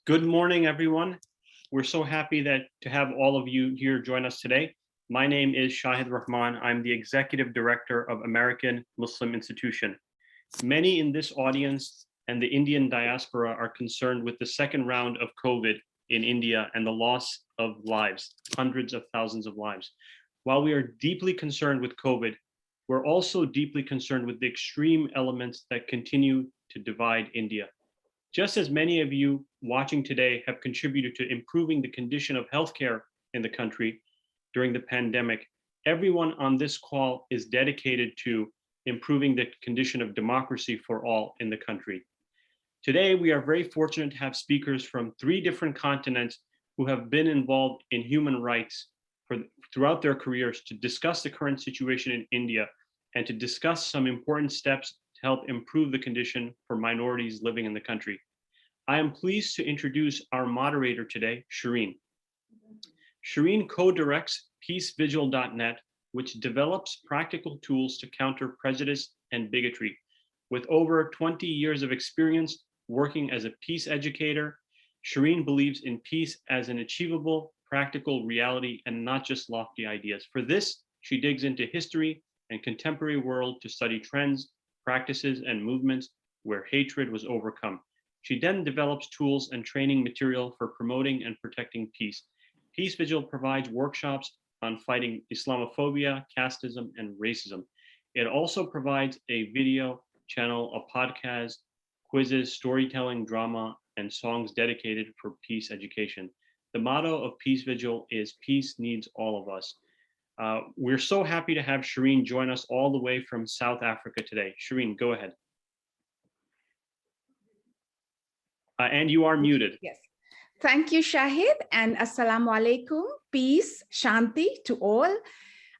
Good morning, everyone. We're so happy to have all of you here join us today. My name is Shahid Rahman. I'm the Executive Director of American Muslim Institution. Many in this audience and the Indian diaspora are concerned with the second round of COVID in India and the loss of lives, hundreds of thousands of lives. While we are deeply concerned with COVID, we're also deeply concerned with the extreme elements that continue to divide India. Just as many of you watching today have contributed to improving the condition of healthcare in the country during the pandemic, everyone on this call is dedicated to improving the condition of democracy for all in the country. Today, we are very fortunate to have speakers from 3 different continents who have been involved in human rights throughout their careers to discuss the current situation in India and to discuss some important steps to help improve the condition for minorities living in the country. I am pleased to introduce our moderator today, Shirin. Shirin co-directs peacevigil.net, which develops practical tools to counter prejudice and bigotry. With over 20 years of experience working as a peace educator, Shirin believes in peace as an achievable, practical reality and not just lofty ideas. For this, she digs into history and contemporary world to study trends, practices, and movements where hatred was overcome. She then develops tools and training material for promoting and protecting peace. Peace Vigil provides workshops on fighting Islamophobia, casteism, and racism. It also provides a video channel, a podcast, quizzes, storytelling, drama, and songs dedicated for peace education. The motto of Peace Vigil is "Peace needs all of us." We're so happy to have Shirin join us all the way from South Africa today. Shirin, go ahead. And you are muted. Yes. Thank you, Shahid, and assalamu alaikum, peace, shanti to all.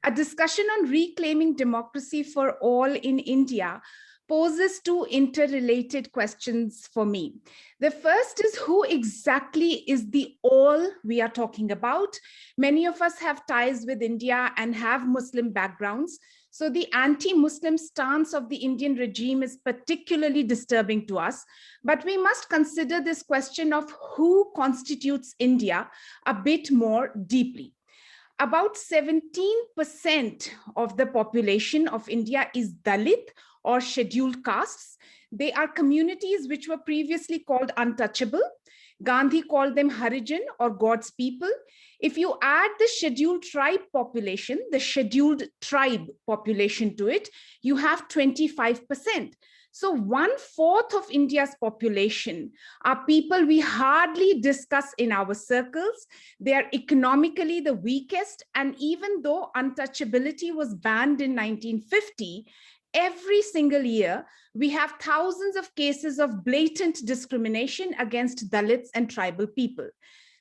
A discussion on reclaiming democracy for all in India poses 2 interrelated questions for me. The first is, who exactly is the all we are talking about? Many of us have ties with India and have Muslim backgrounds, so the anti-Muslim stance of the Indian regime is particularly disturbing to us. But we must consider this question of who constitutes India a bit more deeply. About 17% of the population of India is Dalit or scheduled castes. They are communities which were previously called untouchable. Gandhi called them Harijan or God's people. If you add the scheduled tribe population, the scheduled tribe population to it, you have 25%. So 1/4 of India's population are people we hardly discuss in our circles. They are economically the weakest. And even though untouchability was banned in 1950, every single year, we have thousands of cases of blatant discrimination against Dalits and tribal people.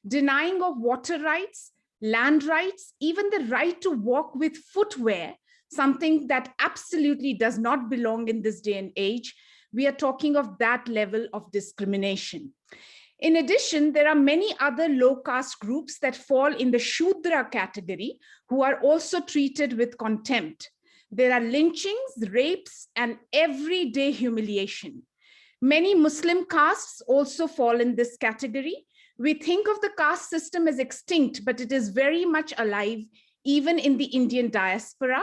Denying of water rights, land rights, even the right to walk with footwear, something that absolutely does not belong in this day and age. We are talking of that level of discrimination. In addition, there are many other low caste groups that fall in the Shudra category who are also treated with contempt. There are lynchings, rapes, and everyday humiliation. Many Muslim castes also fall in this category. We think of the caste system as extinct, but it is very much alive, even in the Indian diaspora,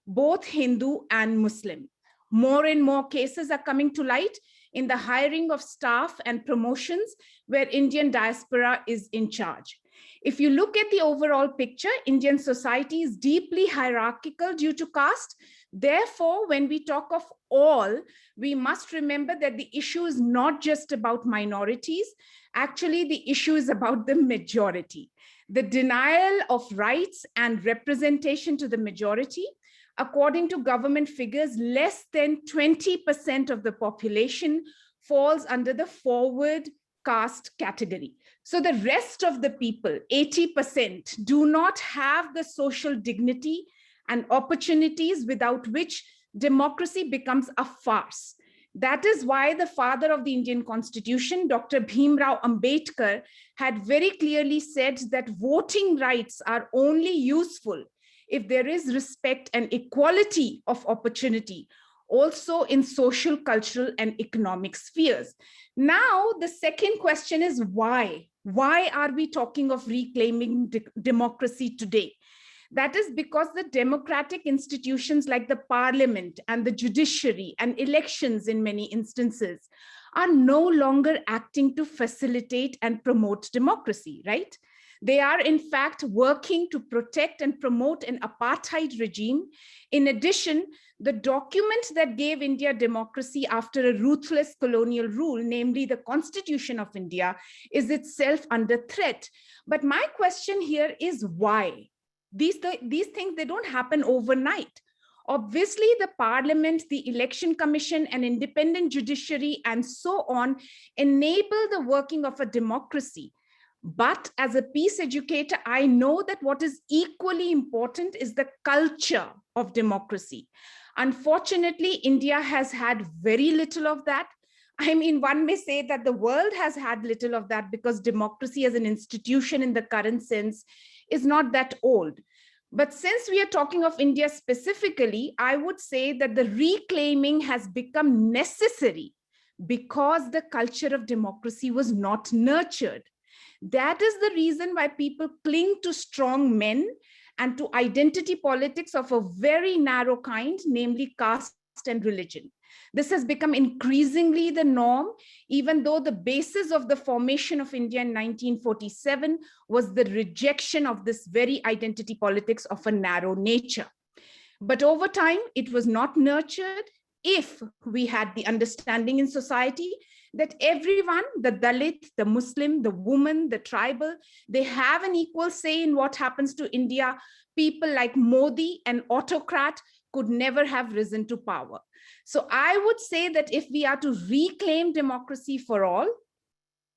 both Hindu and Muslim. More and more cases are coming to light in the hiring of staff and promotions where Indian diaspora is in charge. If you look at the overall picture, Indian society is deeply hierarchical due to caste. Therefore, when we talk of all, we must remember that the issue is not just about minorities. Actually, the issue is about the majority. The denial of rights and representation to the majority. According to government figures, less than 20% of the population falls under the forward caste category. So the rest of the people, 80%, do not have the social dignity and opportunities without which democracy becomes a farce. That is why the father of the Indian Constitution, Dr. Bhimrao Ambedkar, had very clearly said that voting rights are only useful if there is respect and equality of opportunity. also in social, cultural, and economic spheres. Now, the second question is why? Why are we talking of reclaiming democracy today? That is because the democratic institutions like the parliament and the judiciary and elections in many instances are no longer acting to facilitate and promote democracy, right? They are in fact working to protect and promote an apartheid regime. In addition, the document that gave India democracy after a ruthless colonial rule, namely the Constitution of India, is itself under threat. But my question here is why? These things, they don't happen overnight. Obviously, the parliament, the election commission, and independent judiciary, and so on, enable the working of a democracy. But as a peace educator, I know that what is equally important is the culture of democracy. Unfortunately, India has had very little of that. I mean, one may say that the world has had little of that because democracy as an institution in the current sense is not that old. But since we are talking of India specifically, I would say that the reclaiming has become necessary because the culture of democracy was not nurtured. That is the reason why people cling to strong men and to identity politics of a very narrow kind, namely caste and religion. This has become increasingly the norm, even though the basis of the formation of India in 1947 was the rejection of this very identity politics of a narrow nature. But over time, it was not nurtured. If we had the understanding in society that everyone, the Dalit, the Muslim, the woman, the tribal, they have an equal say in what happens to India, people like Modi, an autocrat, could never have risen to power. So I would say that if we are to reclaim democracy for all,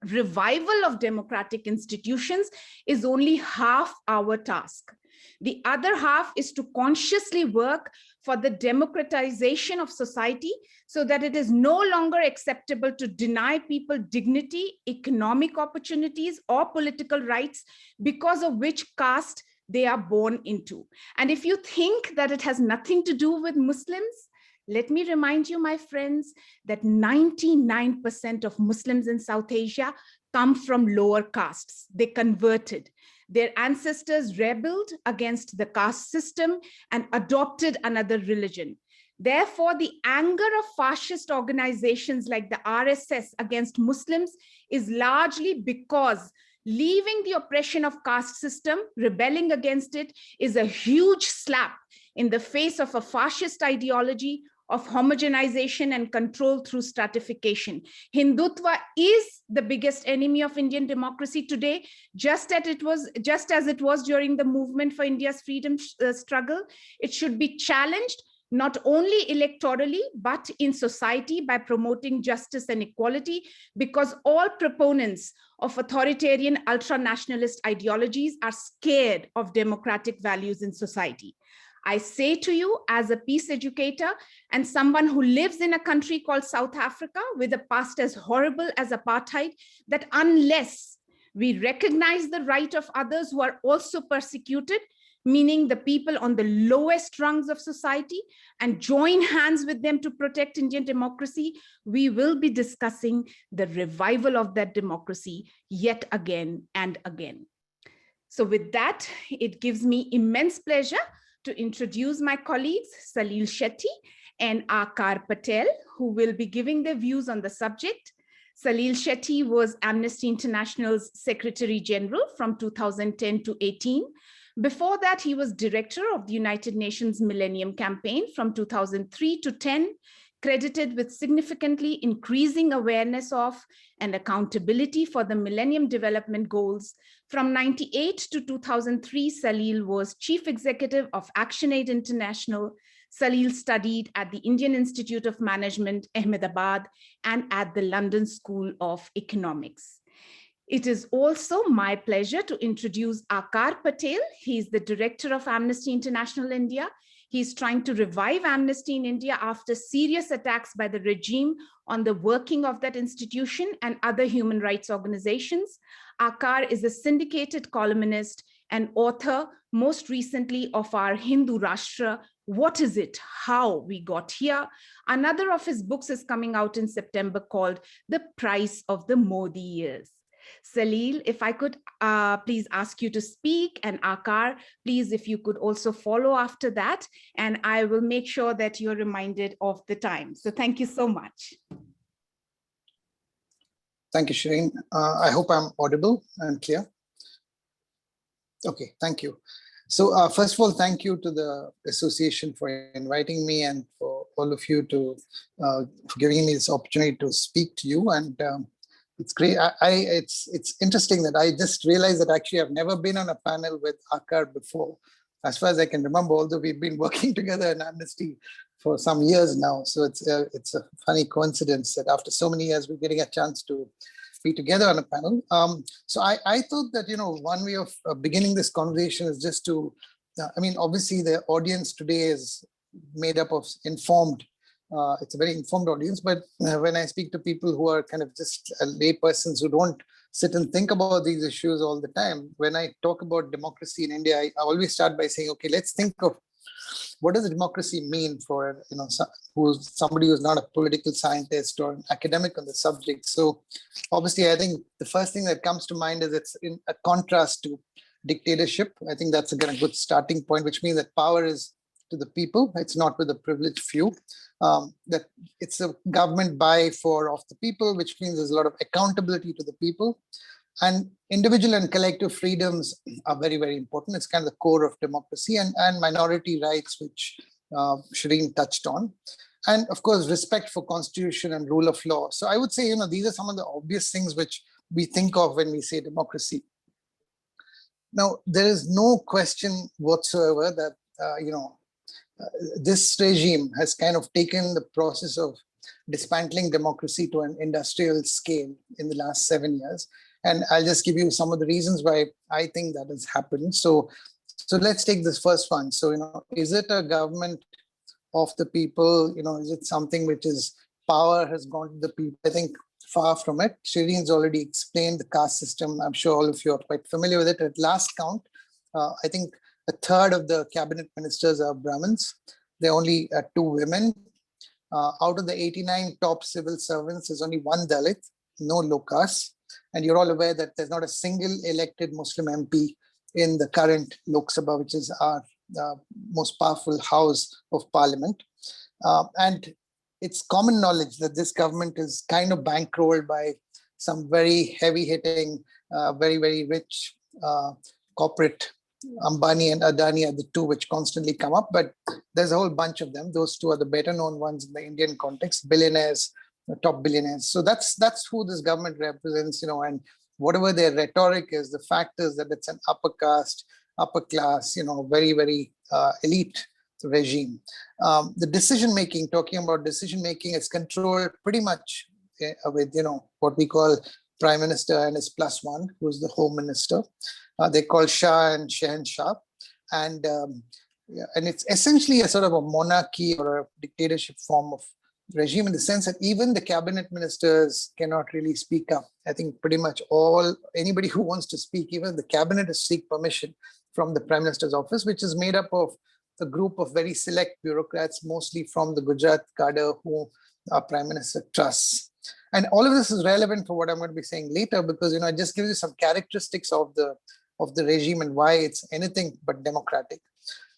revival of democratic institutions is only half our task. The other half is to consciously work for the democratization of society so that it is no longer acceptable to deny people dignity, economic opportunities, or political rights because of which caste they are born into. And if you think that it has nothing to do with Muslims, let me remind you, my friends, that 99% of Muslims in South Asia come from lower castes. They converted. Their ancestors rebelled against the caste system and adopted another religion. Therefore, the anger of fascist organizations like the RSS against Muslims is largely because leaving the oppression of caste system, rebelling against it, is a huge slap in the face of a fascist ideology of homogenization and control through stratification. Hindutva is the biggest enemy of Indian democracy today, just as it was during the movement for India's freedom struggle. It should be challenged not only electorally, but in society by promoting justice and equality, because all proponents of authoritarian ultra-nationalist ideologies are scared of democratic values in society. I say to you as a peace educator and someone who lives in a country called South Africa with a past as horrible as apartheid, that unless we recognize the right of others who are also persecuted, meaning the people on the lowest rungs of society, and join hands with them to protect Indian democracy, we will be discussing the revival of that democracy yet again and again. So with that, it gives me immense pleasure to introduce my colleagues, Salil Shetty and Aakar Patel, who will be giving their views on the subject. Salil Shetty was Amnesty International's Secretary General from 2010 to 18. Before that, he was director of the United Nations Millennium Campaign from 2003 to 10, credited with significantly increasing awareness of and accountability for the Millennium Development Goals. From 98 to 2003, Salil was Chief Executive of ActionAid International. Salil studied at the Indian Institute of Management, Ahmedabad, and at the London School of Economics. It is also my pleasure to introduce Aakar Patel. He's the director of Amnesty International India. He's trying to revive Amnesty in India after serious attacks by the regime on the working of that institution and other human rights organizations. Aakar is a syndicated columnist and author, most recently of our Hindu Rashtra What is it? How we got here? Another of his books is coming out in September called The Price of the Modi Years. Salil, if I could please ask you to speak, and Aakar, please, if you could also follow after that, and I will make sure that you're reminded of the time. So thank you so much. Thank you, Shirin. I hope I'm audible and clear. Okay, thank you. So first of all, thank you to the association for inviting me and for all of you for giving me this opportunity to speak to you. And it's great. It's interesting that I just realized that actually I've never been on a panel with Aakar before, as far as I can remember, although we've been working together in Amnesty for some years now. So it's a funny coincidence that after so many years, we're getting a chance to be together on a panel. So I thought that, one way of beginning this conversation is just to, obviously the audience today is made up of informed, it's a very informed audience, but when I speak to people who are kind of just lay persons who don't sit and think about these issues all the time, when I talk about democracy in India, I always start by saying, okay, let's think of what does democracy mean for somebody who's not a political scientist or an academic on the subject. So obviously, I think the first thing that comes to mind is it's in a contrast to dictatorship. I think that's again a good starting point, which means that power is to the people. It's not with a privileged few. That it's a government by, for, of the people, which means there's a lot of accountability to the people. And individual and collective freedoms are very, very important. It's kind of the core of democracy, and minority rights, which Shirin touched on. And of course, respect for constitution and rule of law. So I would say, these are some of the obvious things which we think of when we say democracy. Now, there is no question whatsoever that, this regime has kind of taken the process of dismantling democracy to an industrial scale in the last 7 years. And I'll just give you some of the reasons why I think that has happened. So let's take this first one. So, is it a government of the people? Is it something which is power has gone to the people? I think far from it. Shirin's already explained the caste system. I'm sure all of you are quite familiar with it. At last count, I think a third of the cabinet ministers are Brahmins. There are only 2 women. Out of the 89 top civil servants, there's only 1 Dalit, no low caste. And you're all aware that there's not a single elected Muslim MP in the current Lok Sabha, which is our most powerful house of parliament. And it's common knowledge that this government is kind of bankrolled by some very heavy-hitting, very, very rich corporate. Ambani and Adani are the 2 which constantly come up, but there's a whole bunch of them. Those 2 are the better known ones in the Indian context, billionaires, top billionaires. So that's who this government represents, and whatever their rhetoric is, the fact is that it's an upper caste, upper class, very, very elite regime. The decision making, talking about decision making, is controlled pretty much with, what we call Prime Minister and his +1, who's the Home Minister. They call Shah and Shahenshah. And it's essentially a sort of a monarchy or a dictatorship form of regime, in the sense that even the cabinet ministers cannot really speak up. I think pretty much anybody who wants to speak, even the cabinet, has to seek permission from the Prime Minister's office, which is made up of a group of very select bureaucrats, mostly from the Gujarat cadre, who our Prime Minister trusts. And all of this is relevant for what I'm going to be saying later, because it just gives you some characteristics of the regime and why it's anything but democratic.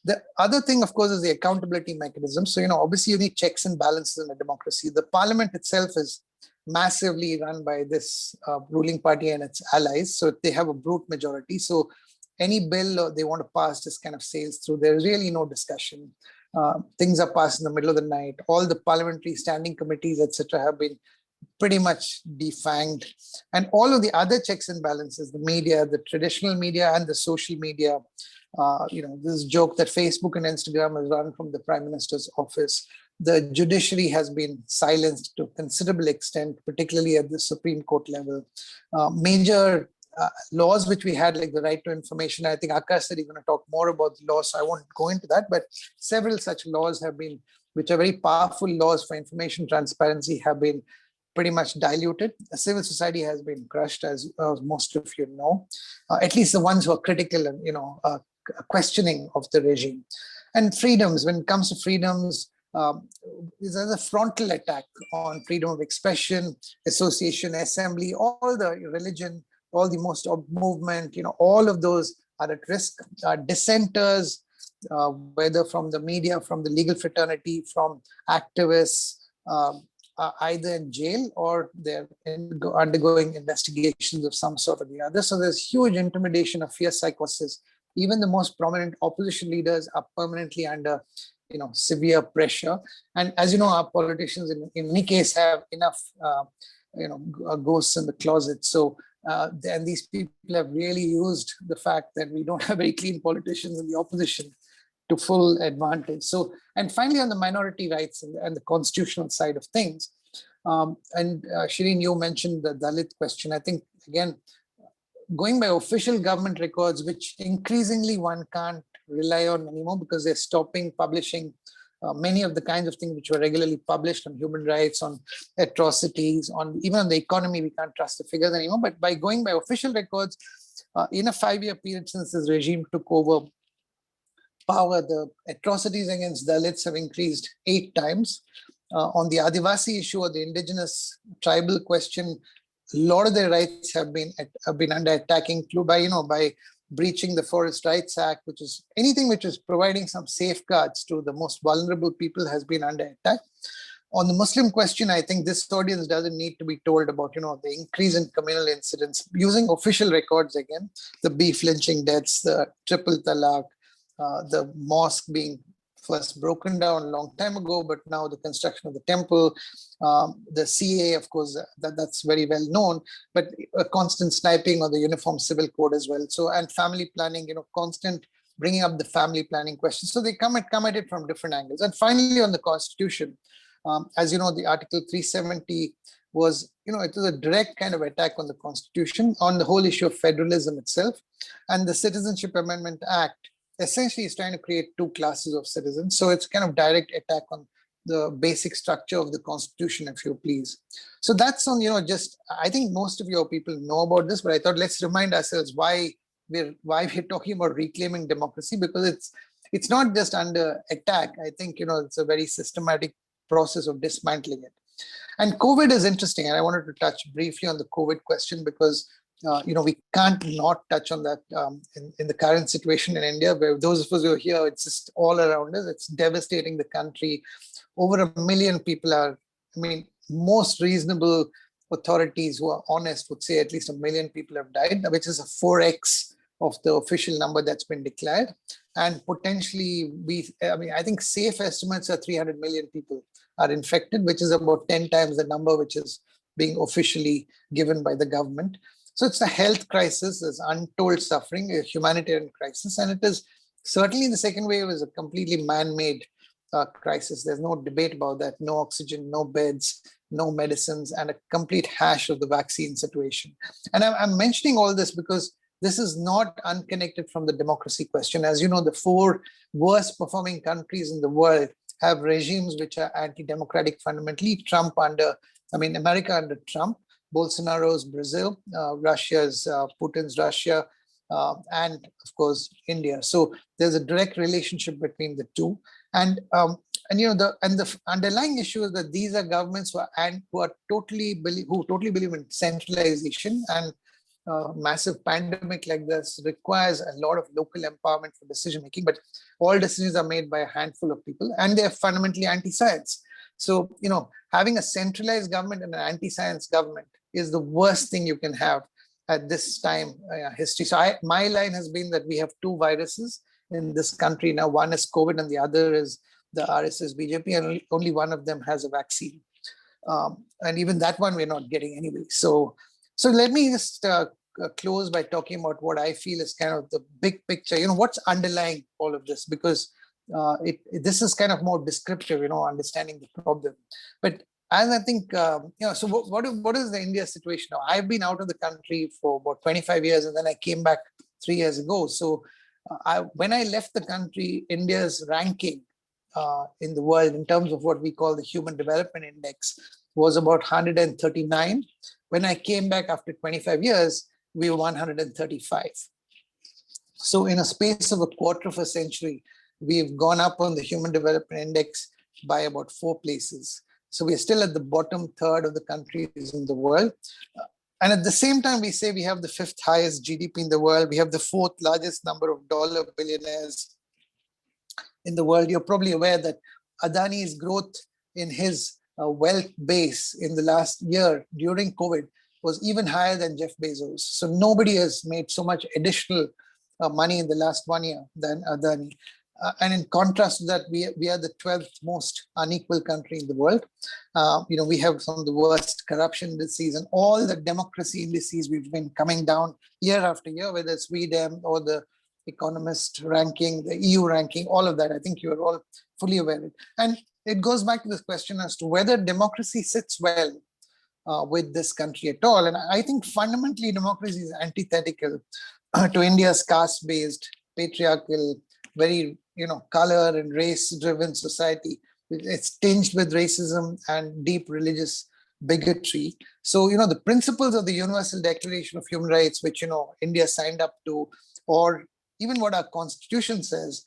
The other thing, of course, is the accountability mechanism. So, obviously you need checks and balances in a democracy. The parliament itself is massively run by this ruling party and its allies. So they have a brute majority. So any bill they want to pass just kind of sails through. There's really no discussion. Things are passed in the middle of the night. All the parliamentary standing committees, etc., have been pretty much defanged. And all of the other checks and balances, the media, the traditional media and the social media, this joke that Facebook and Instagram is run from the Prime Minister's office. The judiciary has been silenced to a considerable extent, particularly at the Supreme Court level. Major laws which we had, like the right to information. I think Aakar said he's going to talk more about the laws, so I won't go into that, but several such laws have been, which are very powerful laws for information transparency, have been pretty much diluted. Civil society has been crushed, as most of you know, at least the ones who are critical and, questioning of the regime. And freedoms, when it comes to freedoms, there's a frontal attack on freedom of expression, association, assembly, all the religion, all the most of movement, all of those are at risk. Dissenters, whether from the media, from the legal fraternity, from activists, are either in jail or they're undergoing investigations of some sort or the other. So there's huge intimidation of fear psychosis. Even the most prominent opposition leaders are permanently under severe pressure. And as you know, our politicians in any case have enough ghosts in the closet. So and these people have really used the fact that we don't have very clean politicians in the opposition to full advantage. So, and finally, on the minority rights and the constitutional side of things, Shirin, you mentioned the Dalit question. I think, again, going by official government records, which increasingly one can't rely on anymore because they're stopping publishing many of the kinds of things which were regularly published on human rights, on atrocities, even on the economy, we can't trust the figures anymore. But by going by official records, in a 5-year period since this regime took over power, the atrocities against Dalits have increased 8 times. On the Adivasi issue or the indigenous tribal question, a lot of their rights have been under attack, including by breaching the Forest Rights Act, which is anything which is providing some safeguards to the most vulnerable people has been under attack. On the Muslim question, I think this audience doesn't need to be told about, the increase in communal incidents using official records again, the beef lynching deaths, the triple talaq, the mosque being first broken down a long time ago, but now the construction of the temple, the CA, of course, that's very well known, but a constant sniping of the Uniform Civil Code as well. So, and family planning, constant bringing up the family planning question. So they come at it from different angles. And finally, on the Constitution, as you know, the Article 370 was, it was a direct kind of attack on the Constitution, on the whole issue of federalism itself. And the Citizenship Amendment Act essentially is trying to create 2 classes of citizens. So it's kind of direct attack on the basic structure of the Constitution, if you please. So that's on, just, I think most of your people know about this, but I thought let's remind ourselves why we're talking about reclaiming democracy, because it's not just under attack. I think, it's a very systematic process of dismantling it. And COVID is interesting. And I wanted to touch briefly on the COVID question because we can't not touch on that in the current situation in India, where those of us who are here, it's just all around us. It's devastating the country. Over 1 million people are, most reasonable authorities who are honest would say at least 1 million people have died, which is a 4x of the official number that's been declared. And potentially, I think safe estimates are 300 million people are infected, which is about 10 times the number which is being officially given by the government. So it's a health crisis, there's untold suffering, a humanitarian crisis, and it is certainly the second wave is a completely man-made crisis. There's no debate about that. No oxygen, no beds, no medicines, and a complete hash of the vaccine situation. And I'm mentioning all this because this is not unconnected from the democracy question. As you know, the 4 worst performing countries in the world have regimes which are anti-democratic fundamentally. America under Trump, Bolsonaro's Brazil, Russia's Putin's Russia, and of course India. So there's a direct relationship between the two, and the underlying issue is that these are governments who totally believe in centralization, and massive pandemic like this requires a lot of local empowerment for decision making. But all decisions are made by a handful of people, and they're fundamentally anti-science. So having a centralized government and an anti-science government is the worst thing you can have at this time history. So my line has been that we have 2 viruses in this country now. One is COVID and the other is the RSS BJP, and only one of them has a vaccine. And even that one we're not getting anyway. So let me just close by talking about what I feel is kind of the big picture, what's underlying all of this, because this is kind of more descriptive, understanding the problem. But as I think, so what is the India situation now? I've been out of the country for about 25 years, and then I came back 3 years ago. So when I left the country, India's ranking in the world in terms of what we call the Human Development Index was about 139. When I came back after 25 years, we were 135. So in a space of a quarter of a century, we've gone up on the Human Development Index by about 4 places. So we're still at the bottom third of the countries in the world. And at the same time, we say we have the 5th highest GDP in the world. We have the 4th largest number of dollar billionaires in the world. You're probably aware that Adani's growth in his wealth base in the last year during COVID was even higher than Jeff Bezos. So nobody has made so much additional money in the last 1 year than Adani. And in contrast to that, we are the 12th most unequal country in the world. We have some of the worst corruption indices, and all the democracy indices we've been coming down year after year, whether it's VDEM or the Economist ranking, the EU ranking, all of that. I think you're all fully aware of it. And it goes back to this question as to whether democracy sits well with this country at all. And I think fundamentally democracy is antithetical to India's caste-based, patriarchal, very color and race-driven society. It's tinged with racism and deep religious bigotry. So, the principles of the Universal Declaration of Human Rights, which, India signed up to, or even what our constitution says,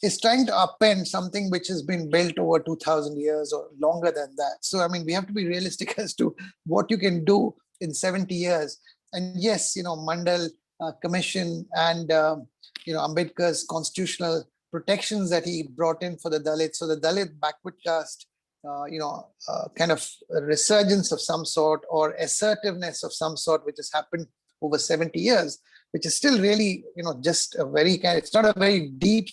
is trying to upend something which has been built over 2,000 years or longer than that. So, we have to be realistic as to what you can do in 70 years. And yes, Mandal Commission and, Ambedkar's constitutional protections that he brought in for the Dalits. So the Dalit backward caste, kind of a resurgence of some sort or assertiveness of some sort, which has happened over 70 years, which is still really, just a very it's not a very deep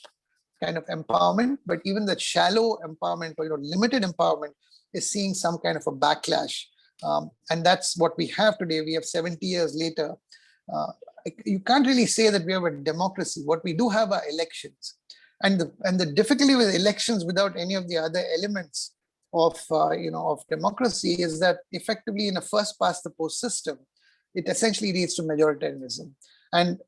kind of empowerment, but even that shallow empowerment or, limited empowerment is seeing some kind of a backlash. And that's what we have today. We have 70 years later. You can't really say that we have a democracy. What we do have are elections. And the difficulty with elections without any of the other elements of democracy is that effectively in a first past the post system, it essentially leads to majoritarianism. And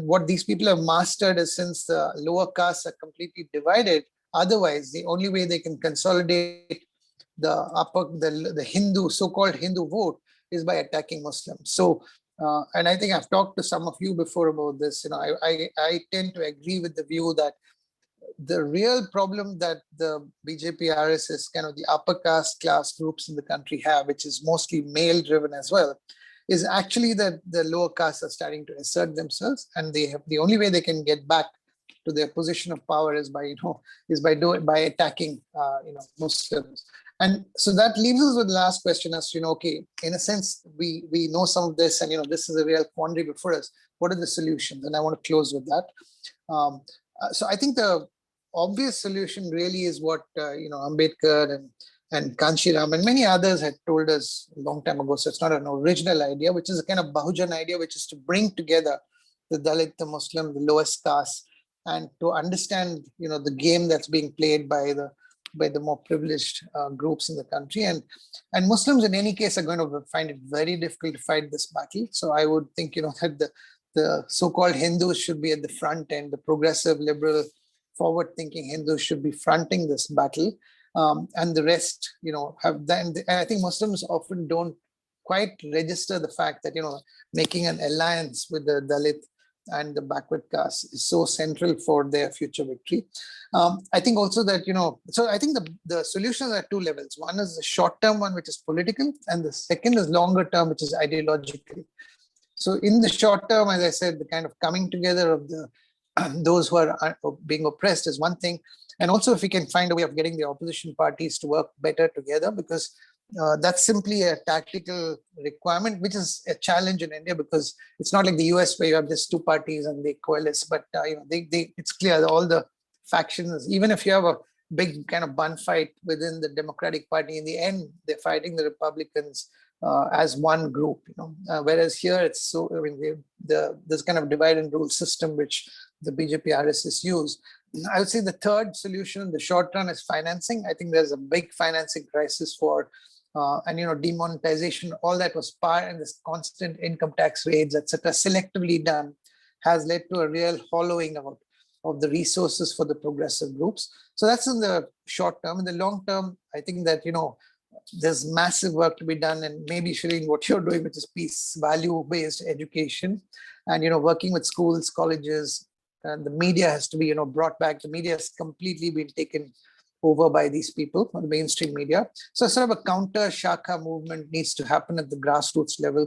what these people have mastered is, since the lower castes are completely divided, otherwise the only way they can consolidate the Hindu, so-called Hindu vote is by attacking Muslims. So, and I think I've talked to some of you before about this. I tend to agree with the view that the real problem that the BJP, RSS, kind of the upper caste class groups in the country have, which is mostly male driven as well, is actually that the lower castes are starting to assert themselves, and they have the only way they can get back to their position of power is by attacking Muslims. And so that leaves us with the last question as okay, in a sense we know some of this, and this is a real quandary before us. What are the solutions? And I want to close with that. So I think the obvious solution really is what Ambedkar and Kanshiram and many others had told us a long time ago. So it's not an original idea, which is a kind of Bahujan idea, which is to bring together the Dalit, the Muslim, the lowest caste, and to understand the game that's being played by the more privileged groups in the country. And Muslims in any case are going to find it very difficult to fight this battle. So I would think that the so-called Hindus should be at the front end. The progressive, liberal, forward-thinking Hindus should be fronting this battle, and the rest, have that. And I think Muslims often don't quite register the fact that making an alliance with the Dalit and the backward caste is so central for their future victory. I think also that so I think the solutions are at 2 levels. One is the short-term one, which is political, and the second is longer-term, which is ideological. So in the short term, as I said, the kind of coming together of those who are being oppressed is one thing. And also if we can find a way of getting the opposition parties to work better together, because that's simply a tactical requirement, which is a challenge in India, because it's not like the US where you have just 2 parties and they coalesce, but it's clear that all the factions, even if you have a big kind of bun fight within the Democratic Party, in the end, they're fighting the Republicans as one group, whereas here it's so, this kind of divide and rule system which the BJP RSS use. I would say the third solution in the short run is financing. I think there's a big financing crisis for, demonetization, all that was part, and this constant income tax raids, etc., selectively done, has led to a real hollowing out of the resources for the progressive groups. So that's in the short term. In the long term, I think that, there's massive work to be done, and maybe Shirin, what you're doing, which is peace value-based education, and working with schools, colleges, the media has to be, brought back. The media has completely been taken over by these people, on the mainstream media. So sort of a counter Shaka movement needs to happen at the grassroots level,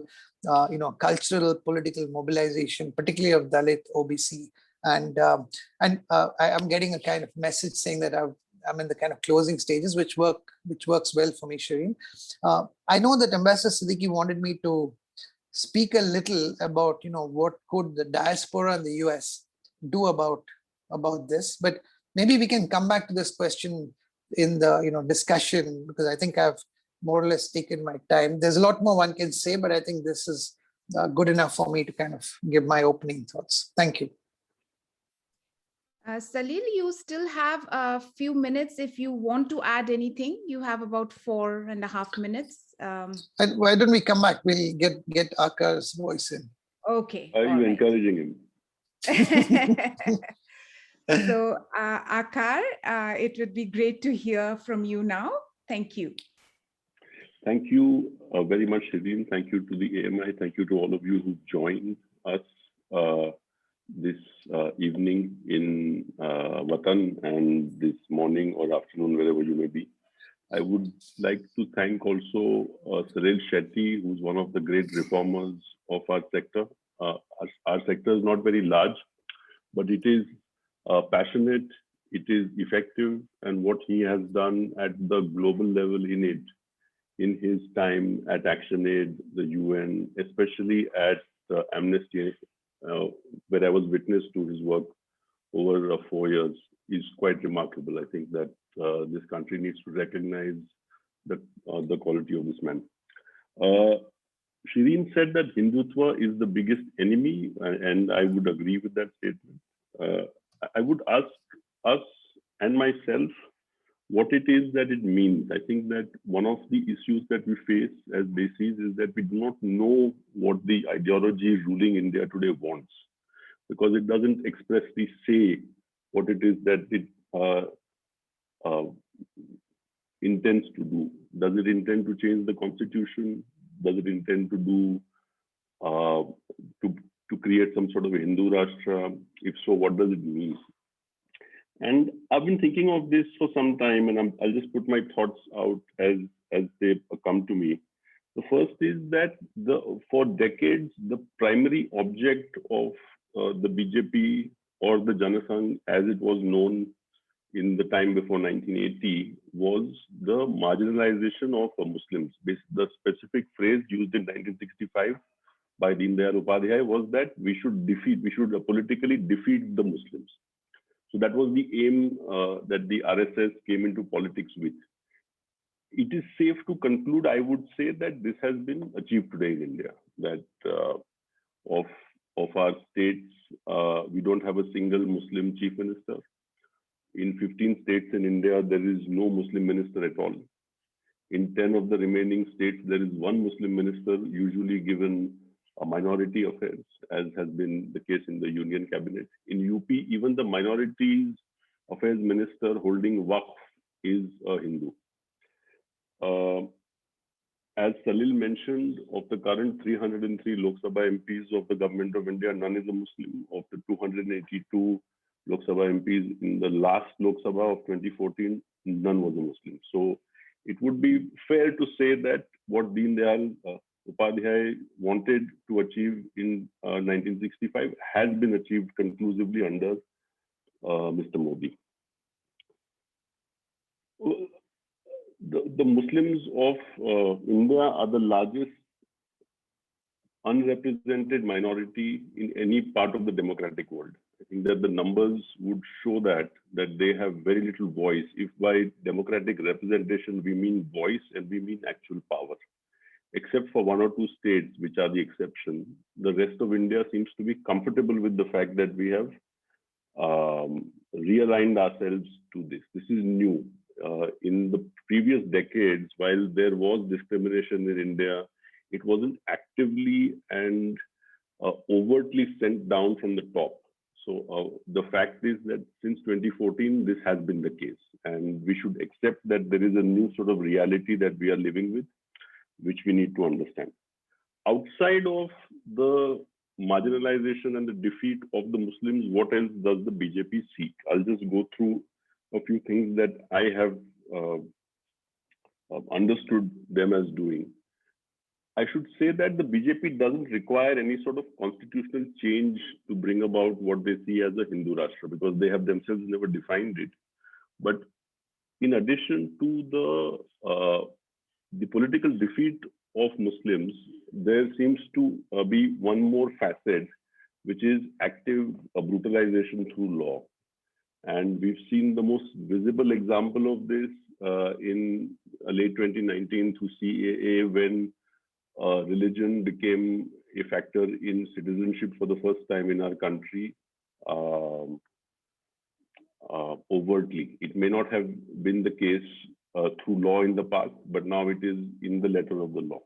cultural, political mobilization, particularly of Dalit, OBC. And I'm getting a kind of message saying that I'm in the kind of closing stages, which works well for me, Shirin. I know that Ambassador Siddiqui wanted me to speak a little about, what could the diaspora in the US do about this, but maybe we can come back to this question in the discussion, because I think I've more or less taken my time. There's a lot more one can say, but I think this is good enough for me to kind of give my opening thoughts. Thank you. Salil, you still have a few minutes if you want to add anything. You have about 4.5 minutes. And why don't we come back? We'll get Aakar's voice in. Okay. Are you encouraging him? So, Aakar, it would be great to hear from you now. Thank you. Thank you very much, Shirin. Thank you to the AMI. Thank you to all of you who joined us this evening in Watan, and this morning or afternoon, wherever you may be. I would like to thank also Salil Shetty, who's one of the great reformers of our sector. Our sector is not very large, but it is passionate, it is effective, and what he has done at the global level in his time at ActionAid, the UN, especially at Amnesty, where I was witness to his work over 4 years, is quite remarkable. I think that this country needs to recognize the quality of this man. Shirin said that Hindutva is the biggest enemy, and I would agree with that statement. I would ask us and myself what it is that it means. I think that one of the issues that we face as Desis is that we do not know what the ideology ruling India today wants, because it doesn't expressly say what it is that it intends to do. Does it intend to change the constitution? Does it intend to do to create some sort of a Hindu Rashtra? If so, what does it mean? And I've been thinking of this for some time, and I'll just put my thoughts out as they come to me. The first is that for decades, the primary object of the BJP or the Janasangh, as it was known in the time before 1980, was the marginalization of Muslims. The specific phrase used in 1965 by Deen Dayal Upadhyay was that we should politically defeat the Muslims. So that was the aim that the RSS came into politics with. It is safe to conclude, I would say, that this has been achieved today in India. That of our states, we don't have a single Muslim chief minister. In 15 states in India, there is no Muslim minister at all. In 10 of the remaining states, there is one Muslim minister, usually given a minority affairs, as has been the case in the Union Cabinet. In UP, even the minorities affairs minister holding Waqf is a Hindu. As Salil mentioned, of the current 303 Lok Sabha MPs of the Government of India, none is a Muslim. Of the 282 Lok Sabha MPs in the last Lok Sabha of 2014, none was a Muslim. So it would be fair to say that what Deen Dayal Upadhyay wanted to achieve in 1965 has been achieved conclusively under Mr. Modi. The Muslims of India are the largest unrepresented minority in any part of the democratic world. I think that the numbers would show that they have very little voice. If by democratic representation we mean voice and we mean actual power. Except for 1 or 2 states, which are the exception, the rest of India seems to be comfortable with the fact that we have realigned ourselves to this. This is new. In the previous decades, while there was discrimination in India, it wasn't actively and overtly sent down from the top. So the fact is that since 2014, this has been the case. And we should accept that there is a new sort of reality that we are living with, which we need to understand. Outside of the marginalization and the defeat of the Muslims, what else does the BJP seek? I'll just go through a few things that I have understood them as doing. I should say that the BJP doesn't require any sort of constitutional change to bring about what they see as a Hindu Rashtra, because they have themselves never defined it. But in addition to the political defeat of Muslims, there seems to be one more facet, which is active brutalization through law. And we've seen the most visible example of this in late 2019 through CAA, when religion became a factor in citizenship for the first time in our country overtly. It may not have been the case through law in the past, but now it is in the letter of the law.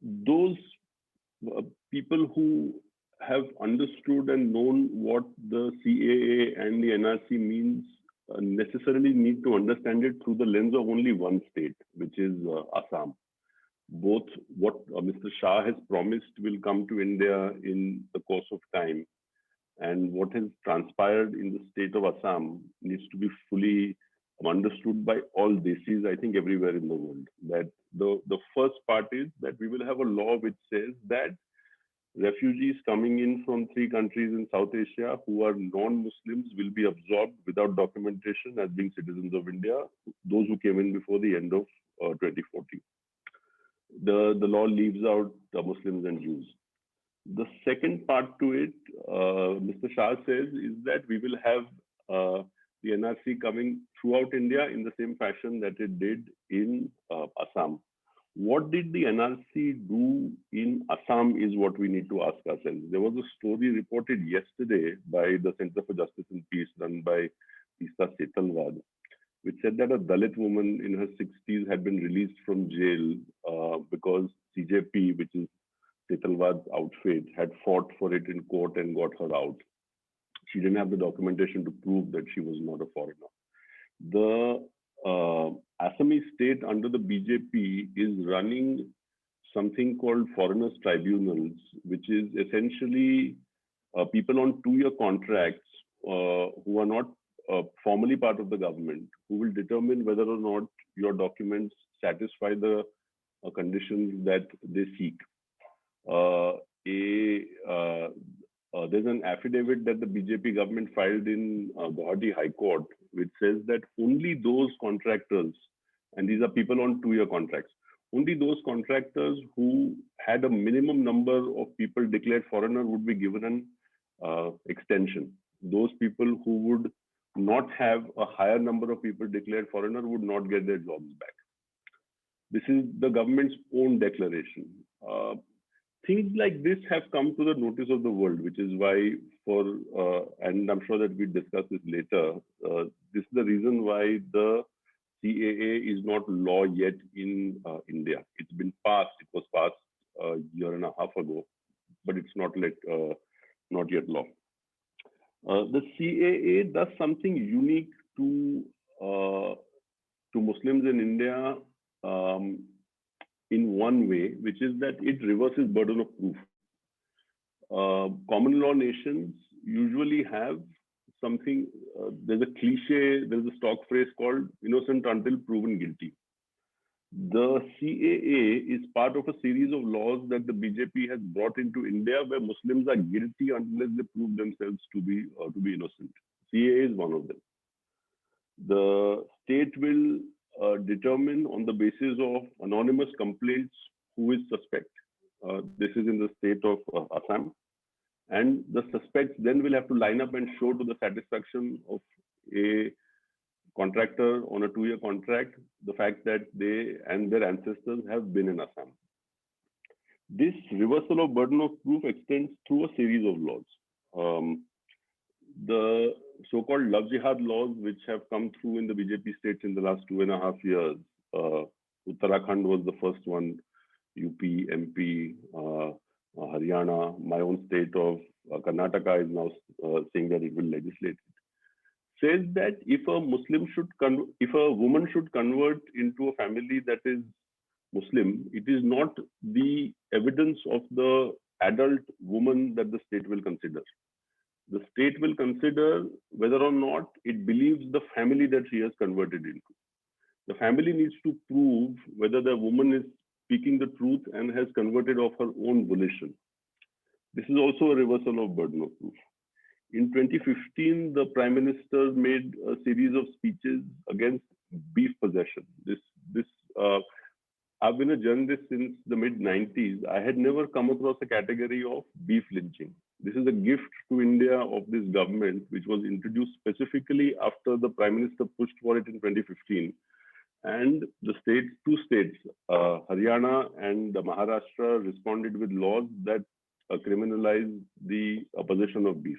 Those people who have understood and known what the CAA and the NRC means necessarily need to understand it through the lens of only one state, which is Assam. Both what Mr. Shah has promised will come to India in the course of time, and what has transpired in the state of Assam needs to be fully understood by all desis, I think, everywhere in the world. That the first part is that we will have a law which says that refugees coming in from 3 countries in South Asia who are non-Muslims will be absorbed without documentation as being citizens of India, those who came in before the end of 2014. The law leaves out the Muslims and Jews. The second part to it, Mr. Shah says, is that we will have the NRC coming throughout India in the same fashion that it did in Assam. What did the NRC do in Assam is what we need to ask ourselves. There was a story reported yesterday by the Center for Justice and Peace, done by Tista Setalwad, which said that a Dalit woman in her 60s had been released from jail because CJP, which is Setalwad's outfit, had fought for it in court and got her out. She didn't have the documentation to prove that she was not a foreigner. The Assamese state under the BJP is running something called foreigners tribunals, which is essentially people on 2-year contracts who are not formally part of the government, who will determine whether or not your documents satisfy the conditions that they seek. There's an affidavit that the BJP government filed in Guwahati High Court, which says that only those contractors, and these are people on 2-year contracts, only those contractors who had a minimum number of people declared foreigner would be given an extension. Those people who would not have a higher number of people declared foreigner would not get their jobs back. This is the government's own declaration. Things like this have come to the notice of the world, which is why and I'm sure that we'll discuss this later, this is the reason why the CAA is not law yet in India. It's been passed, it was passed a year and a half ago, but it's not yet law. The CAA does something unique to Muslims in India in one way, which is that it reverses burden of proof. Common law nations usually have something, there's a cliche, there's a stock phrase called innocent until proven guilty. The CAA is part of a series of laws that the BJP has brought into India where Muslims are guilty unless they prove themselves to be innocent. CAA is one of them. The state will determine on the basis of anonymous complaints who is suspect. This is in the state of Assam. And the suspects then will have to line up and show to the satisfaction of a contractor on a 2-year contract the fact that they and their ancestors have been in Assam. This reversal of burden of proof extends through a series of laws. The so-called love jihad laws, which have come through in the BJP states in the last 2.5 years. Uttarakhand was the first one, UP, MP, Haryana, my own state of Karnataka is now saying that it will legislate it. Says that if a woman should convert into a family that is Muslim, it is not the evidence of the adult woman that the state will consider. The state will consider whether or not it believes the family that she has converted into. The family needs to prove whether the woman is speaking the truth and has converted of her own volition. This is also a reversal of burden of proof. In 2015, the Prime Minister made a series of speeches against beef possession. I've been a journalist since the mid-90s. I had never come across a category of beef lynching. This is a gift to India of this government, which was introduced specifically after the Prime Minister pushed for it in 2015. And the two states, Haryana and Maharashtra, responded with laws that criminalize the possession of beef.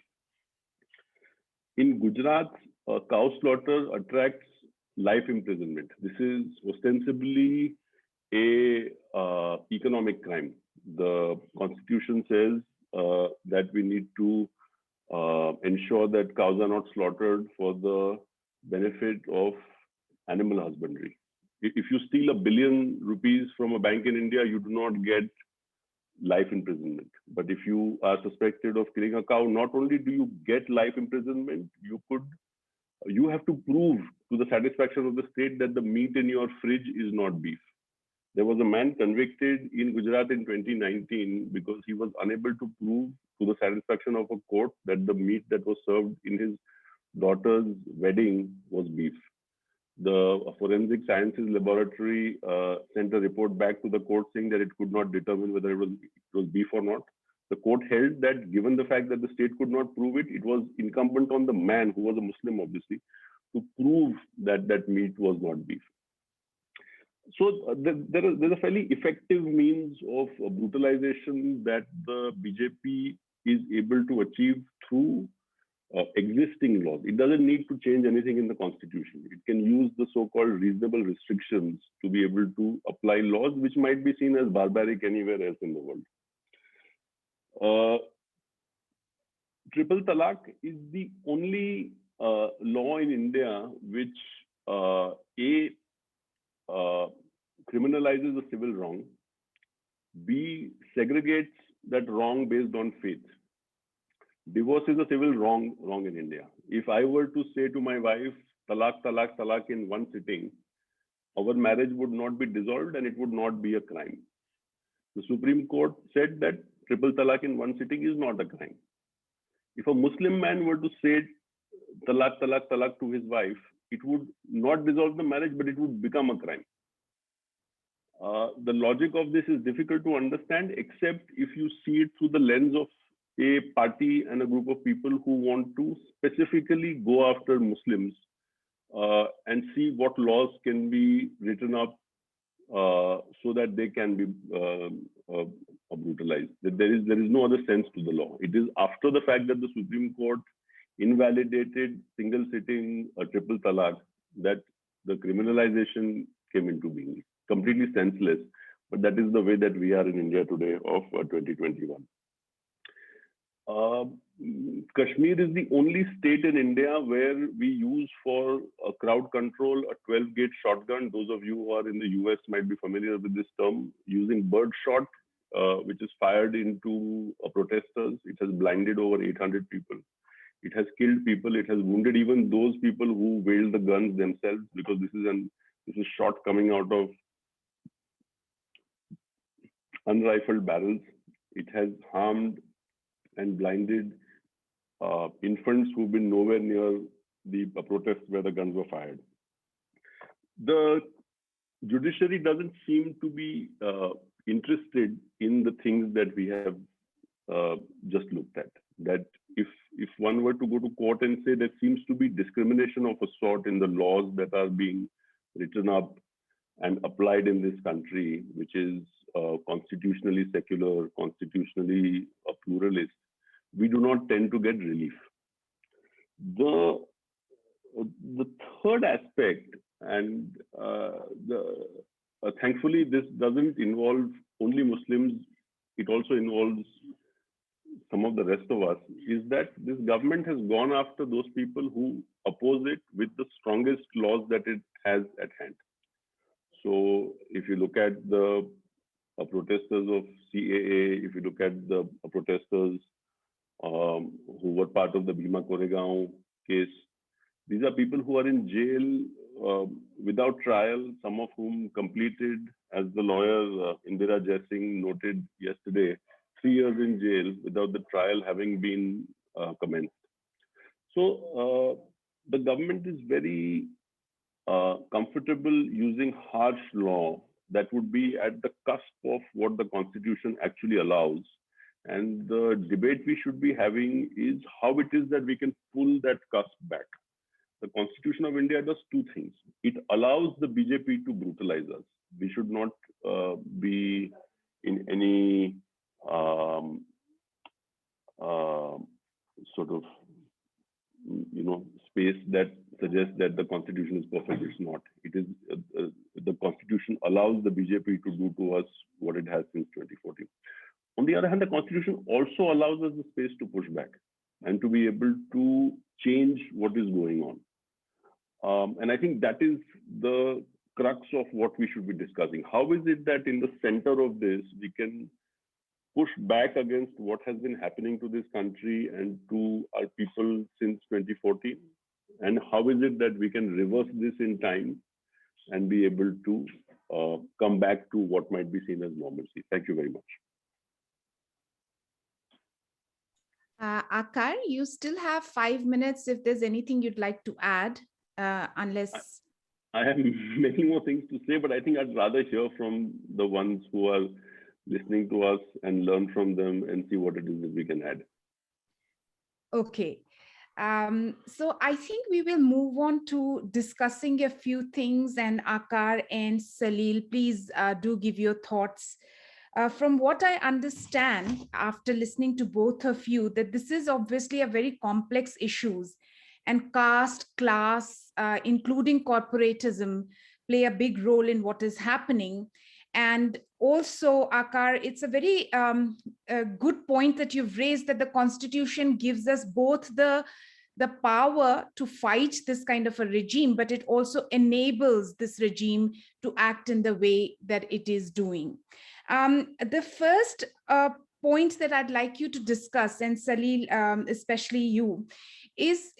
In Gujarat, cow slaughter attracts life imprisonment. This is ostensibly a economic crime. The constitution says that we need to ensure that cows are not slaughtered for the benefit of animal husbandry. If you steal ₹1 billion from a bank in India, you do not get life imprisonment. But if you are suspected of killing a cow, not only do you get life imprisonment, you have to prove to the satisfaction of the state that the meat in your fridge is not beef. There was a man convicted in Gujarat in 2019 because he was unable to prove to the satisfaction of a court that the meat that was served in his daughter's wedding was beef. The Forensic Sciences Laboratory sent a report back to the court saying that it could not determine whether it was beef or not. The court held that given the fact that the state could not prove it, it was incumbent on the man, who was a Muslim obviously, to prove that that meat was not beef. So there's a fairly effective means of brutalization that the BJP is able to achieve through existing laws. It doesn't need to change anything in the constitution. It can use the so-called reasonable restrictions to be able to apply laws which might be seen as barbaric anywhere else in the world. Triple Talaq is the only law in India which criminalizes a civil wrong, B, segregates that wrong based on faith. Divorce is a civil wrong in India. If I were to say to my wife, talaq, talaq, talaq in one sitting, our marriage would not be dissolved and it would not be a crime. The Supreme Court said that triple talaq in one sitting is not a crime. If a Muslim man were to say talaq, talaq, talaq to his wife, it would not dissolve the marriage, but it would become a crime. The logic of this is difficult to understand, except if you see it through the lens of a party and a group of people who want to specifically go after Muslims and see what laws can be written up so that they can be brutalized. There is no other sense to the law. It is after the fact that the Supreme Court invalidated single sitting triple talaq that the criminalization came into being. Completely senseless, but that is the way that we are in India today of 2021. Kashmir is the only state in India where we use for crowd control a 12-gauge shotgun. Those of you who are in the US might be familiar with this term, using birdshot, which is fired into protesters. It has blinded over 800 people. It has killed people. It has wounded even those people who wield the guns themselves, because this is shot coming out of unrifled barrels. It has harmed and blinded infants who've been nowhere near the protests where the guns were fired. The judiciary doesn't seem to be interested in the things that we have just looked at. That if one were to go to court and say there seems to be discrimination of a sort in the laws that are being written up and applied in this country, which is constitutionally secular, constitutionally pluralist, we do not tend to get relief. The third aspect, and thankfully this doesn't involve only Muslims, it also involves some of the rest of us, is that this government has gone after those people who oppose it with the strongest laws that it has at hand. So if you look at the protesters of CAA, if you look at the protesters who were part of the Bhima Koregaon case, these are people who are in jail without trial, some of whom completed, as the lawyer Indira Jaising noted yesterday, 3 years in jail without the trial having been commenced. So the government is very comfortable using harsh law that would be at the cusp of what the Constitution actually allows. And the debate we should be having is how it is that we can pull that cusp back. The Constitution of India does two things. It allows the BJP to brutalize us. We should not be in any sort of, space that suggests that the Constitution is perfect. It's not. It is the Constitution allows the BJP to do to us what it has since 2014. On the other hand, the Constitution also allows us the space to push back and to be able to change what is going on. And I think that is the crux of what we should be discussing. How is it that in the center of this, we can push back against what has been happening to this country and to our people since 2014? And how is it that we can reverse this in time and be able to come back to what might be seen as normalcy? Thank you very much. Aakar, you still have 5 minutes if there's anything you'd like to add, unless... I have many more things to say, but I think I'd rather hear from the ones who are listening to us and learn from them and see what it is that we can add. Okay. So I think we will move on to discussing a few things, and Aakar and Salil, please do give your thoughts. From what I understand after listening to both of you, that this is obviously a very complex issues, and caste, class, including corporatism, play a big role in what is happening. And also, Aakar, it's a very good point that you've raised, that the Constitution gives us both the power to fight this kind of a regime, but it also enables this regime to act in the way that it is doing. The first point that I'd like you to discuss, and Salil, especially you, is,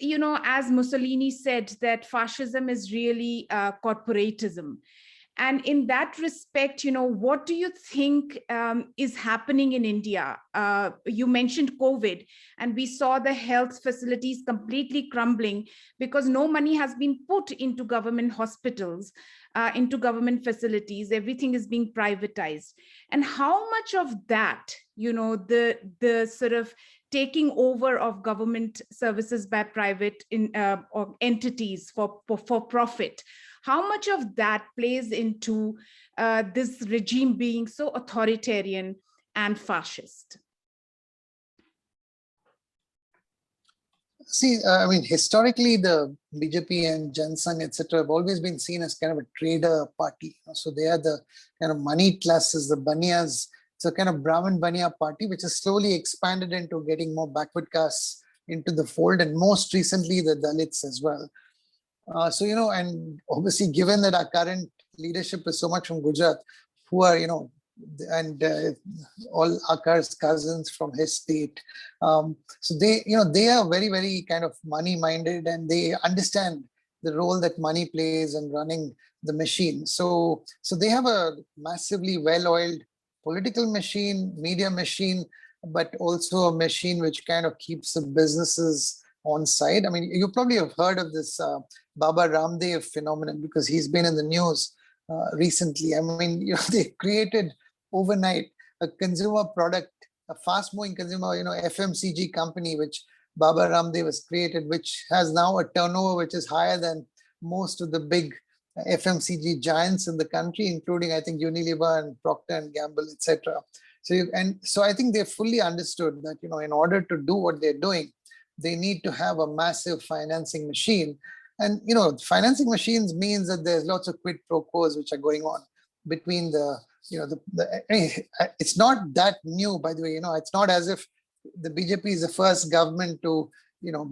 as Mussolini said, that fascism is really corporatism. And in that respect, what do you think is happening in India? You mentioned COVID, and we saw the health facilities completely crumbling because no money has been put into government hospitals, into government facilities. Everything is being privatized. And how much of that, the sort of taking over of government services by private or entities for profit, how much of that plays into this regime being so authoritarian and fascist? See, I mean, historically, the BJP and Jansangh, etc., have always been seen as kind of a trader party. So they are the kind of money classes, the Baniyas. It's a kind of Brahmin Baniya party, which has slowly expanded into getting more backward castes into the fold, and most recently the Dalits as well. So, and obviously, given that our current leadership is so much from Gujarat, who are, and all Aakar's cousins from his state. So they are very, very kind of money-minded, and they understand the role that money plays in running the machine. So they have a massively well-oiled political machine, media machine, but also a machine which kind of keeps the businesses on side. I mean, you probably have heard of this Baba Ramdev phenomenon because he's been in the news recently. I mean, they created overnight a consumer product, a fast-moving consumer, FMCG company, which Baba Ramdev has created, which has now a turnover which is higher than most of the big FMCG giants in the country, including, I think, Unilever and Procter and Gamble, etc. So I think they fully understood that, in order to do what they're doing, they need to have a massive financing machine. And, financing machines means that there's lots of quid pro quos which are going on between it's not that new, by the way. It's not as if the BJP is the first government to,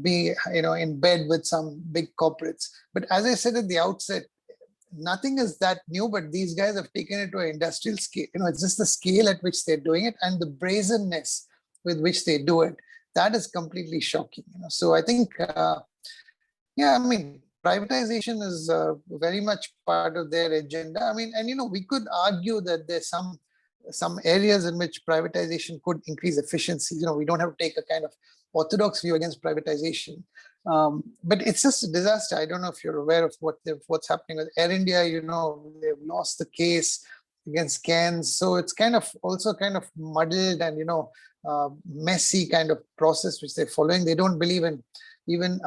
be, in bed with some big corporates. But as I said at the outset, nothing is that new, but these guys have taken it to an industrial scale. It's just the scale at which they're doing it and the brazenness with which they do it. That is completely shocking. So I think, yeah, I mean, privatization is very much part of their agenda. I mean, and we could argue that there's some areas in which privatization could increase efficiency. We don't have to take a kind of orthodox view against privatization. But it's just a disaster. I don't know if you're aware of what's happening with Air India. They've lost the case against Cairns. So it's also muddled and, messy kind of process which they're following. They don't believe in even,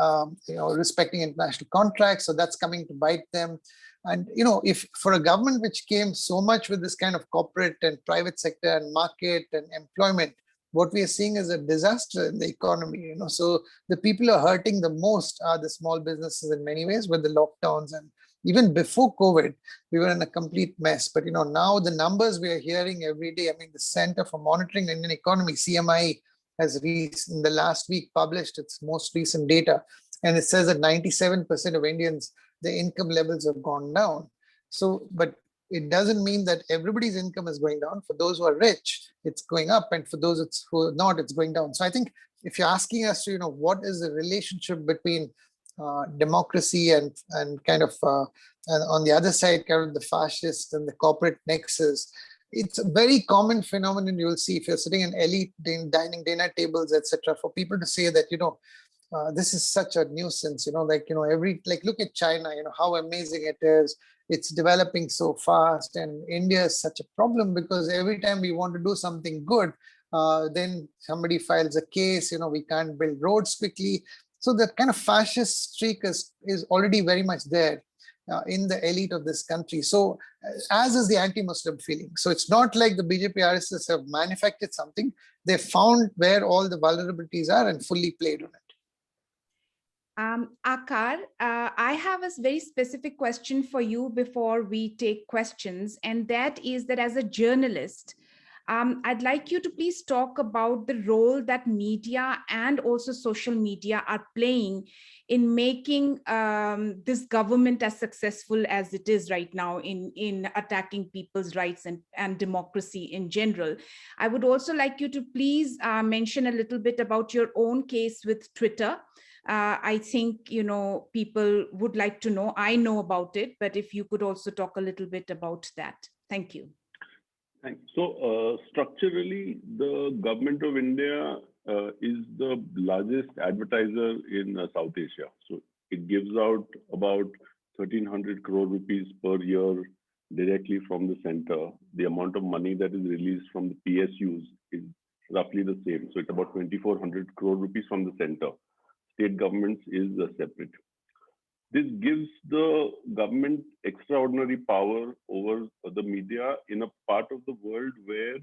respecting international contracts. So that's coming to bite them. And, if for a government which came so much with this kind of corporate and private sector and market and employment, what we are seeing is a disaster in the economy. So the people who are hurting the most are the small businesses in many ways with the lockdowns. And even before COVID, we were in a complete mess. But, now the numbers we are hearing every day, I mean, the Center for Monitoring the Indian Economy, CMI, has in the last week published its most recent data. And it says that 97% of Indians, their income levels have gone down. So, but it doesn't mean that everybody's income is going down. For those who are rich, it's going up. And for those who are not, it's going down. So I think if you're asking us to, what is the relationship between democracy and kind of, and on the other side, kind of the fascist and the corporate nexus, it's a very common phenomenon you'll see if you're sitting in elite dining dinner tables, etc., for people to say that, this is such a nuisance, look at China, how amazing it is. It's developing so fast, and India is such a problem because every time we want to do something good, then somebody files a case, we can't build roads quickly. So that kind of fascist streak is already very much there in the elite of this country. So as is the anti-Muslim feeling. So it's not like the BJP RSS have manufactured something. They found where all the vulnerabilities are and fully played on it. Aakar, I have a very specific question for you before we take questions. And that is that as a journalist, I'd like you to please talk about the role that media and also social media are playing in making this government as successful as it is right now in attacking people's rights and democracy in general. I would also like you to please mention a little bit about your own case with Twitter. I think, people would like to know. I know about it, but if you could also talk a little bit about that. Thank you. Thanks. So structurally, the government of India is the largest advertiser in South Asia. So it gives out about 1,300 crore rupees per year directly from the center. The amount of money that is released from the PSUs is roughly the same. So it's about 2,400 crore rupees from the center. State governments is separate. This gives the government extraordinary power over the media in a part of the world where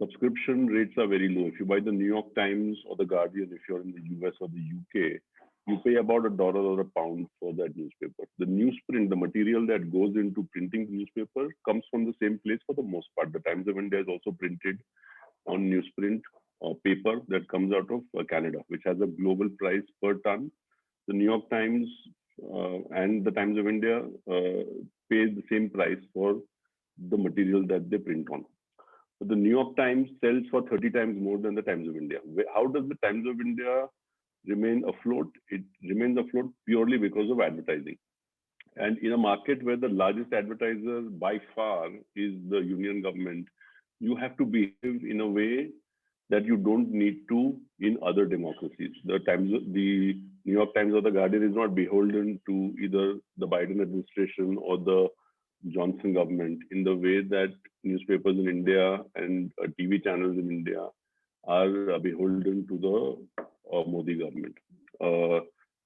subscription rates are very low. If you buy the New York Times or the Guardian, if you're in the US or the UK, you pay about $1 or £1 for that newspaper. The newsprint, the material that goes into printing the newspaper comes from the same place for the most part. The Times of India is also printed on newsprint or paper that comes out of Canada, which has a global price per ton. The New York Times and the Times of India pay the same price for the material that they print on. But the New York Times sells for 30 times more than the Times of India. How does the Times of India remain afloat? It remains afloat purely because of advertising. And in a market where the largest advertiser by far is the union government, you have to behave in a way that you don't need to in other democracies. The New York Times or the Guardian is not beholden to either the Biden administration or the Johnson government in the way that newspapers in India and TV channels in India are beholden to the Modi government.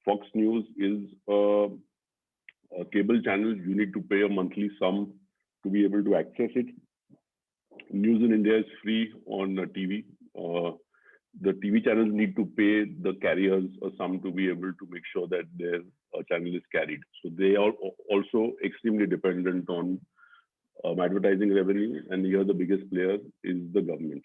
Fox News is a cable channel. You need to pay a monthly sum to be able to access it. News in India is free on TV. The TV channels need to pay the carriers a sum to be able to make sure that their channel is carried. So they are also extremely dependent on advertising revenue, and here the biggest player is the government.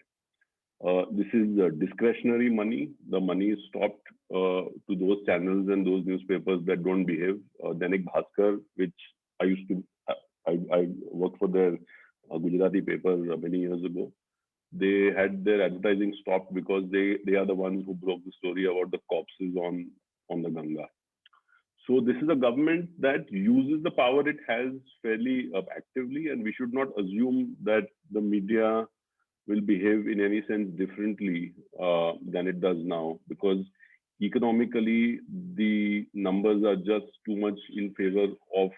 This is discretionary money. The money is stopped to those channels and those newspapers that don't behave. Dainik Bhaskar, which I used to, I worked for their Gujarati paper many years ago. They had their advertising stopped because they are the ones who broke the story about the corpses on the Ganga. So this is a government that uses the power it has fairly actively, and we should not assume that the media will behave in any sense differently than it does now, because economically the numbers are just too much in favor of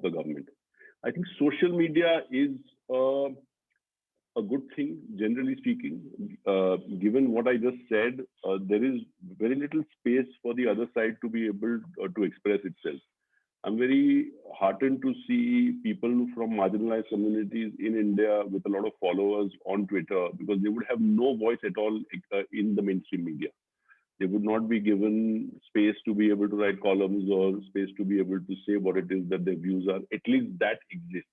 the government. I think social media is a good thing, generally speaking. Given what I just said, there is very little space for the other side to be able to express itself. I'm very heartened to see people from marginalized communities in India with a lot of followers on Twitter, because they would have no voice at all in the mainstream media. They would not be given space to be able to write columns or space to be able to say what it is that their views are. At least that exists.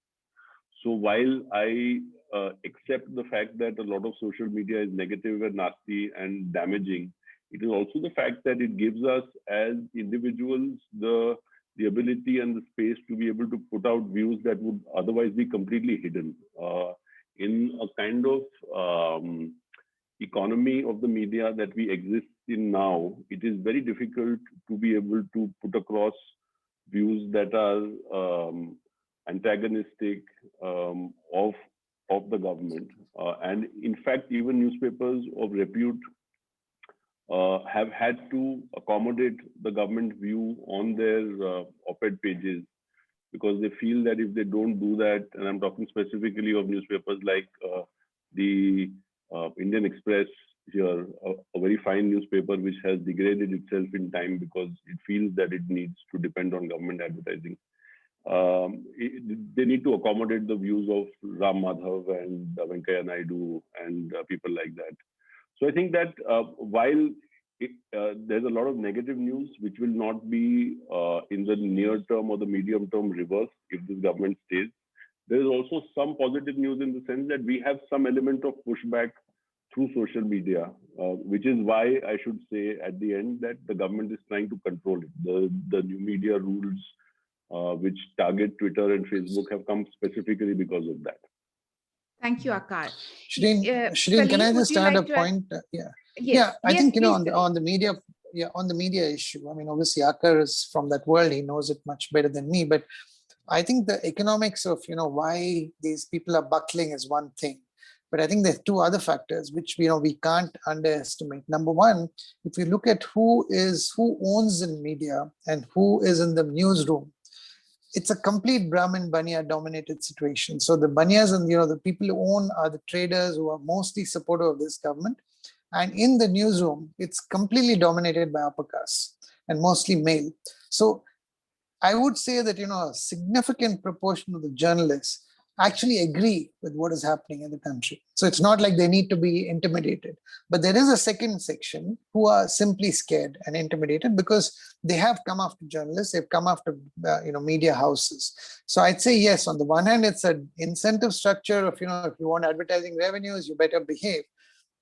So while I accept the fact that a lot of social media is negative and nasty and damaging, it is also the fact that it gives us as individuals the ability and the space to be able to put out views that would otherwise be completely hidden. In a kind of economy of the media that we exist in now, it is very difficult to be able to put across views that are antagonistic of the government. And in fact, even newspapers of repute have had to accommodate the government view on their op-ed pages, because they feel that if they don't do that, and I'm talking specifically of newspapers like the Indian Express here, a very fine newspaper which has degraded itself in time because it feels that it needs to depend on government advertising. They need to accommodate the views of Ram Madhav and Venkaya Naidu and people like that. So I think that while there's a lot of negative news which will not be in the near term or the medium term reversed if this government stays, there is also some positive news in the sense that we have some element of pushback through social media, which is why I should say at the end that the government is trying to control it. The new media rules which target Twitter and Facebook have come specifically because of that. Thank you, Aakar. Shirin, can I just add a point? I think, you know, on the media, on the media issue, I mean, obviously Aakar is from that world, he knows it much better than me, but I think the economics of, you know, why these people are buckling is one thing. But I think there are two other factors which, you know, we can't underestimate. Number one, if you look at who owns in media and who is in the newsroom, it's a complete Brahmin Baniya dominated situation. So the Baniyas and, you know, the people who own are the traders who are mostly supportive of this government. And in the newsroom, it's completely dominated by upper caste and mostly male. So I would say that, you know, a significant proportion of the journalists actually agree with what is happening in the country. So it's not like they need to be intimidated. But there is a second section who are simply scared and intimidated because they have come after journalists, they've come after you know, media houses. So I'd say yes, on the one hand, it's an incentive structure of, you know, if you want advertising revenues, you better behave.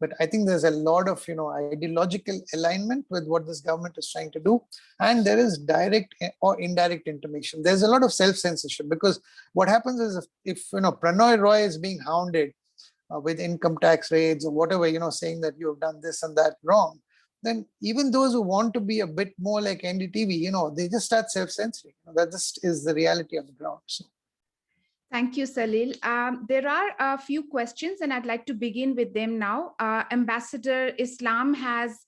But I think there's a lot of, you know, ideological alignment with what this government is trying to do. And there is direct or indirect intimidation. There's a lot of self-censorship because what happens is if you know, Pranoy Roy is being hounded with income tax raids or whatever, you know, saying that you have done this and that wrong, then even those who want to be a bit more like NDTV, you know, they just start self-censoring. You know, that just is the reality on the ground. So. Thank you, Salil. There are a few questions and I'd like to begin with them now. Ambassador Islam has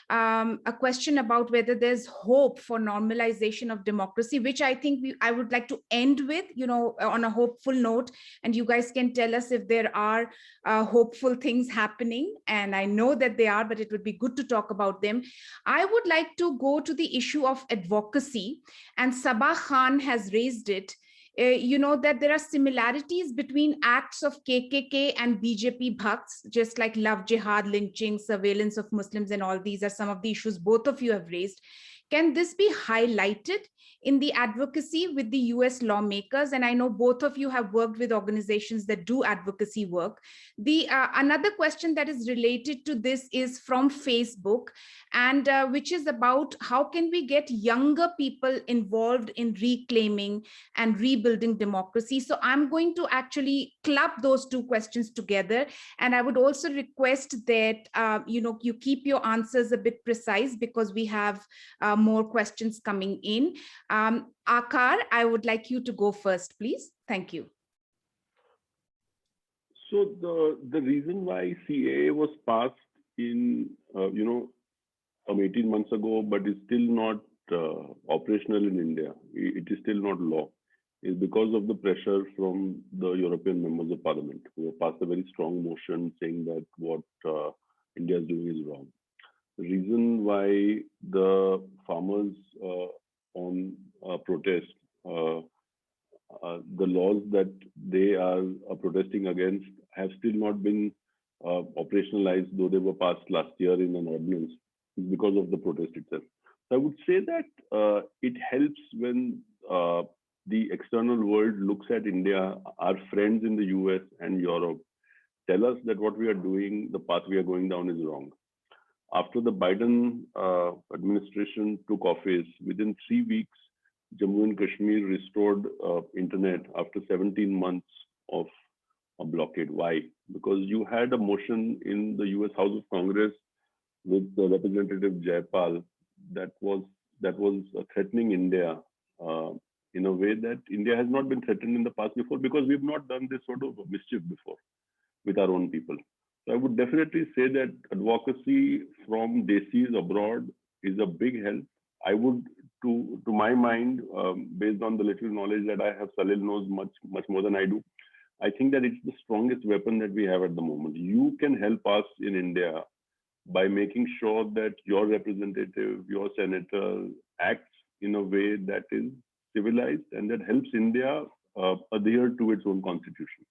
a question about whether there's hope for normalization of democracy, which I think I would like to end with, you know, on a hopeful note. And you guys can tell us if there are hopeful things happening. And I know that they are, but it would be good to talk about them. I would like to go to the issue of advocacy, and Sabah Khan has raised it. You know, that there are similarities between acts of KKK and BJP bhakts, just like love jihad, lynching, surveillance of Muslims, and all these are some of the issues both of you have raised. Can this be highlighted in the advocacy with the US lawmakers? And I know both of you have worked with organizations that do advocacy work. The another question that is related to this is from Facebook, and which is about how can we get younger people involved in reclaiming and rebuilding democracy. So I'm going to actually club those two questions together, and I would also request that you keep your answers a bit precise because we have more questions coming in. Aakar, I would like you to go first, please. Thank you. So the reason why CAA was passed in 18 months ago, but is still not operational in India, it is still not law, is because of the pressure from the European members of parliament who have passed a very strong motion saying that what India is doing is wrong. The reason why the farmers on protest, the laws that they are protesting against have still not been operationalized, though they were passed last year in an ordinance, because of the protest itself. So I would say that it helps when the external world looks at India, our friends in the US and Europe tell us that what we are doing, the path we are going down is wrong. After the Biden administration took office, within 3 weeks, Jammu and Kashmir restored internet after 17 months of a blockade. Why? Because you had a motion in the US House of Congress with the Representative Jayapal that was threatening India in a way that India has not been threatened in the past before, because we've not done this sort of mischief before with our own people. So I would definitely say that advocacy from desis abroad is a big help. I would, to my mind, based on the little knowledge that I have, Salil knows much more than I do, I think that it's the strongest weapon that we have at the moment. You can help us in India by making sure that your representative, your senator acts in a way that is civilized and that helps India adhere to its own constitution.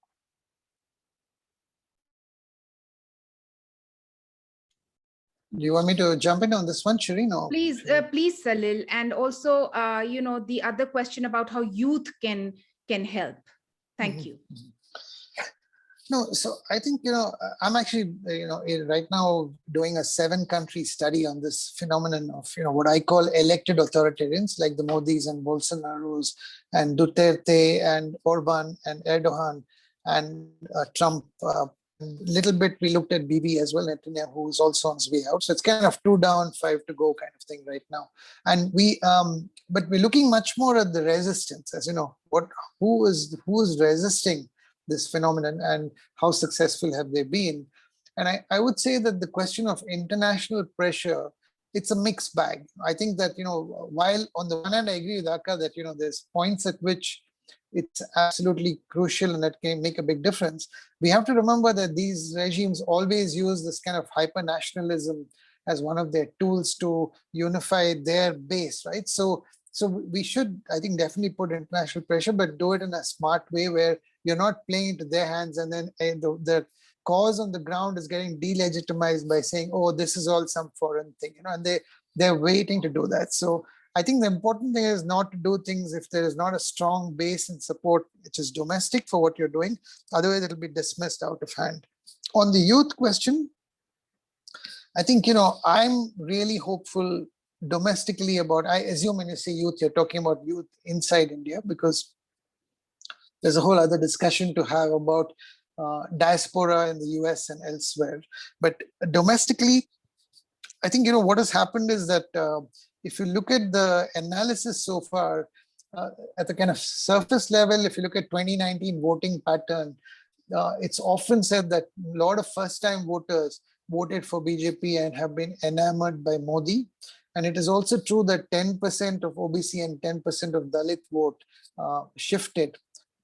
Do you want me to jump in on this one, Shirin? Please, please, Salil. And also, the other question about how youth can help. Thank you. No, so I think, I'm actually, right now doing a 7-country study on this phenomenon of, what I call elected authoritarians, like the Modis and Bolsonaros and Duterte and Orban and Erdogan and Trump. Little bit, we looked at Bibi as well, Netanyahu, who's also on his way out. So it's kind of 2 down, 5 to go kind of thing right now. And but we're looking much more at the resistance, as who is resisting this phenomenon and how successful have they been. And I would say that the question of international pressure, it's a mixed bag. I think that, while on the one hand, I agree with Aakar that, there's points at which it's absolutely crucial and that can make a big difference. We have to remember that these regimes always use this kind of hyper-nationalism as one of their tools to unify their base, right? So we should, I think, definitely put international pressure, but do it in a smart way where you're not playing into their hands and then the cause on the ground is getting delegitimized by saying, oh, this is all some foreign thing, and they're waiting to do that. So I think the important thing is not to do things if there is not a strong base and support which is domestic for what you're doing. Otherwise, it'll be dismissed out of hand. On the youth question, I think, I'm really hopeful domestically about, I assume when you say youth, you're talking about youth inside India, because there's a whole other discussion to have about diaspora in the US and elsewhere. But domestically, I think, what has happened is that if you look at the analysis so far, at the kind of surface level, if you look at 2019 voting pattern, it's often said that a lot of first-time voters voted for BJP and have been enamored by Modi. And it is also true that 10% of OBC and 10% of Dalit vote shifted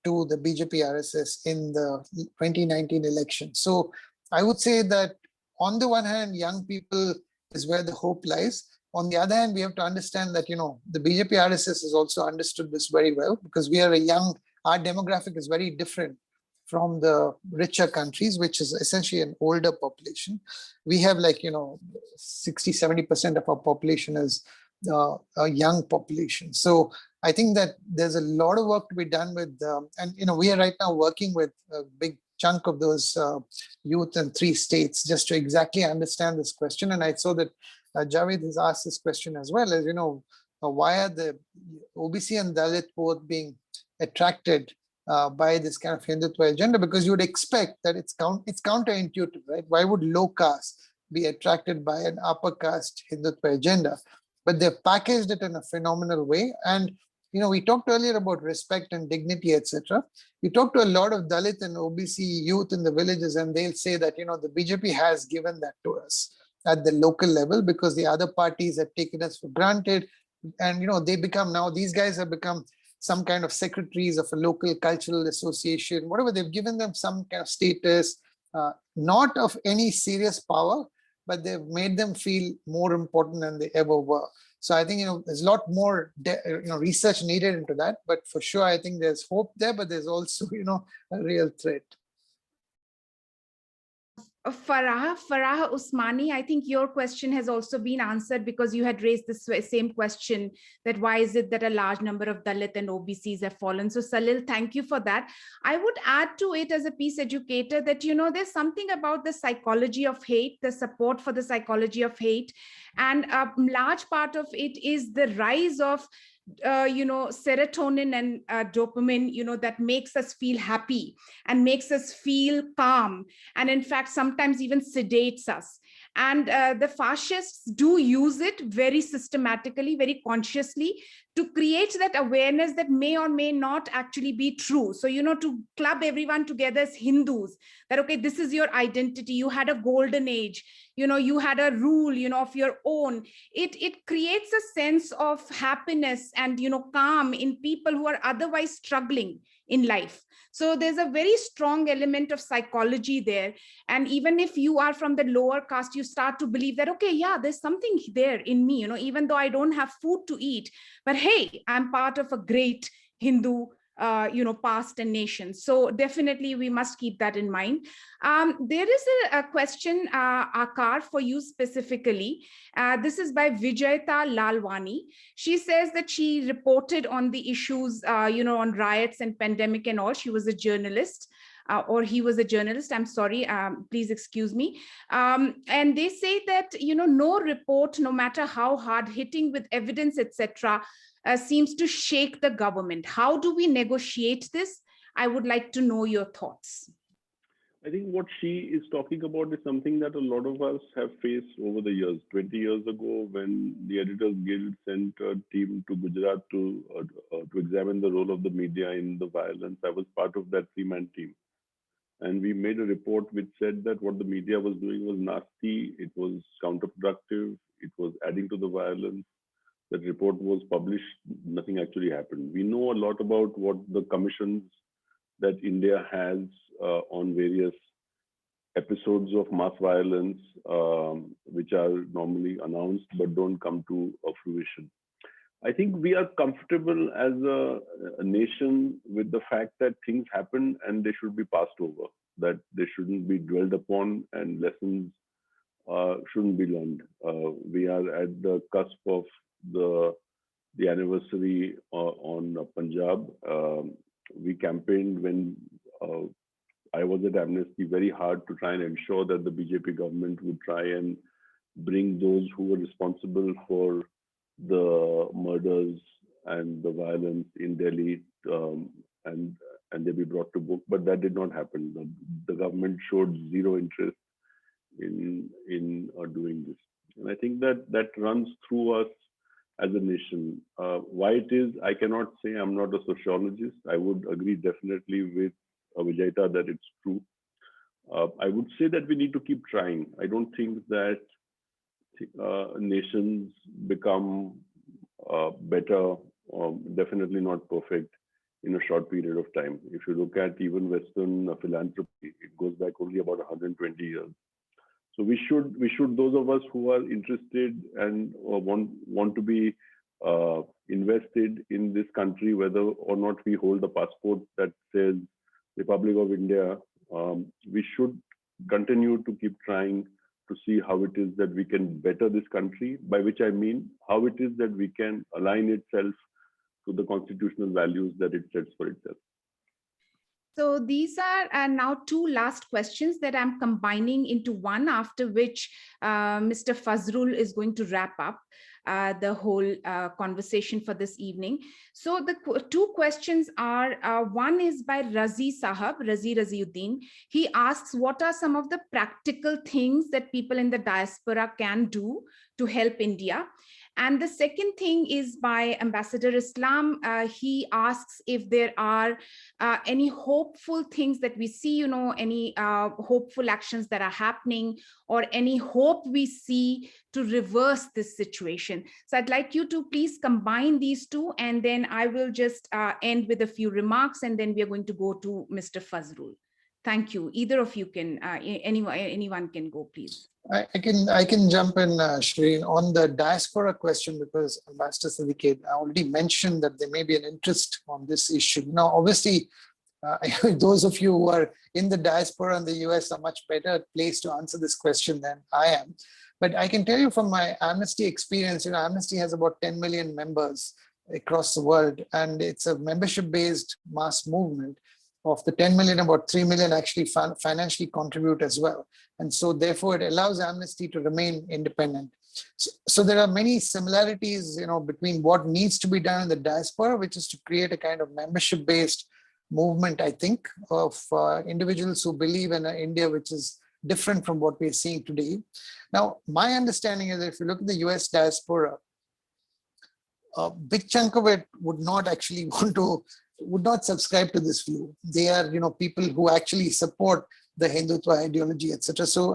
to the BJP RSS in the 2019 election. So I would say that on the one hand, young people is where the hope lies. On the other hand, we have to understand that, the BJP RSS has also understood this very well, because we are our demographic is very different from the richer countries, which is essentially an older population. We have 60, 70% of our population is young population. So I think that there's a lot of work to be done with, and we are right now working with a big chunk of those youth in 3 states just to exactly understand this question. And I saw that Javed has asked this question as well, as why are the OBC and Dalit both being attracted by this kind of Hindutva agenda? Because you would expect that it's counterintuitive, right? Why would low caste be attracted by an upper caste Hindutva agenda? But they've packaged it in a phenomenal way. And we talked earlier about respect and dignity, etc. We talked to a lot of Dalit and OBC youth in the villages, and they'll say that the BJP has given that to us at the local level because the other parties have taken us for granted. And these guys have become some kind of secretaries of a local cultural association, whatever. They've given them some kind of status, not of any serious power, but they've made them feel more important than they ever were. So I think there's a lot more research needed into that, but for sure I think there's hope there, but there's also a real threat. Farah Usmani, I think your question has also been answered because you had raised this same question, that why is it that a large number of Dalit and OBCs have fallen? So Salil, thank you for that. I would add to it as a peace educator that, there's something about the psychology of hate, the support for the psychology of hate. And a large part of it is the rise of serotonin and dopamine, that makes us feel happy and makes us feel calm, and in fact sometimes even sedates us. And the fascists do use it very systematically, very consciously, to create that awareness that may or may not actually be true. So, to club everyone together as Hindus, that, okay, this is your identity. You had a golden age, you had a rule, of your own. It creates a sense of happiness and, calm in people who are otherwise struggling in life. So there's a very strong element of psychology there. And even if you are from the lower caste, you start to believe that, okay, yeah, there's something there in me, even though I don't have food to eat, but hey, I'm part of a great Hindu past and nation. So definitely we must keep that in mind. There is a question, Aakar, for you specifically. This is by Vijayta Lalwani. She says that she reported on the issues, on riots and pandemic and all. She was a journalist. Or he was a journalist, I'm sorry, please excuse me. And they say that, no report, no matter how hard hitting with evidence, etc., seems to shake the government. How do we negotiate this? I would like to know your thoughts. I think what she is talking about is something that a lot of us have faced over the years. 20 years ago, when the Editors Guild sent a team to Gujarat to examine the role of the media in the violence, I was part of that 3-man team. And we made a report which said that what the media was doing was nasty, it was counterproductive, it was adding to the violence. That report was published, nothing actually happened. We know a lot about what the commissions that India has on various episodes of mass violence, which are normally announced but don't come to fruition. I think we are comfortable as a nation with the fact that things happen and they should be passed over, that they shouldn't be dwelled upon and lessons shouldn't be learned. We are at the cusp of the anniversary on Punjab. We campaigned when I was at Amnesty very hard to try and ensure that the BJP government would try and bring those who were responsible for the murders and the violence in Delhi and they be brought to book, but that did not happen. The government showed zero interest in doing this, and I think that runs through us as a nation. Why it is, I cannot say. I'm not a sociologist. I would agree definitely with Vijayta that it's true. I would say that we need to keep trying. I don't think that nations become better, definitely not perfect, in a short period of time. If you look at even Western philanthropy, it goes back only about 120 years. So we should, those of us who are interested and want to be invested in this country, whether or not we hold a passport that says Republic of India, we should continue to keep trying to see how it is that we can better this country, by which I mean how it is that we can align itself to the constitutional values that it sets for itself. So these are now two last questions that I'm combining into one, after which Mr. Fazrul is going to wrap up the whole conversation for this evening. So the two questions are, one is by Razi Sahab, Raziuddin. He asks, what are some of the practical things that people in the diaspora can do to help India? And the second thing is by Ambassador Islam. He asks if there are any hopeful things that we see, any hopeful actions that are happening, or any hope we see to reverse this situation. So I'd like you to please combine these two, and then I will just end with a few remarks, and then we are going to go to Mr. Fazrul. Thank you. Either of you can, anyone can go, please. I can jump in, Shirin, on the diaspora question, because Ambassador Siddiqui already mentioned that there may be an interest on this issue. Now, obviously, those of you who are in the diaspora in the US are much better placed to answer this question than I am. But I can tell you from my Amnesty experience, Amnesty has about 10 million members across the world, and it's a membership-based mass movement. Of the 10 million, about 3 million actually financially contribute as well. And so therefore it allows Amnesty to remain independent. So there are many similarities, between what needs to be done in the diaspora, which is to create a kind of membership-based movement, I think, of individuals who believe in an India which is different from what we're seeing today. Now, my understanding is that if you look at the US diaspora, a big chunk of it would not actually would not subscribe to this view. They are, people who actually support the Hindutva ideology, etc. So,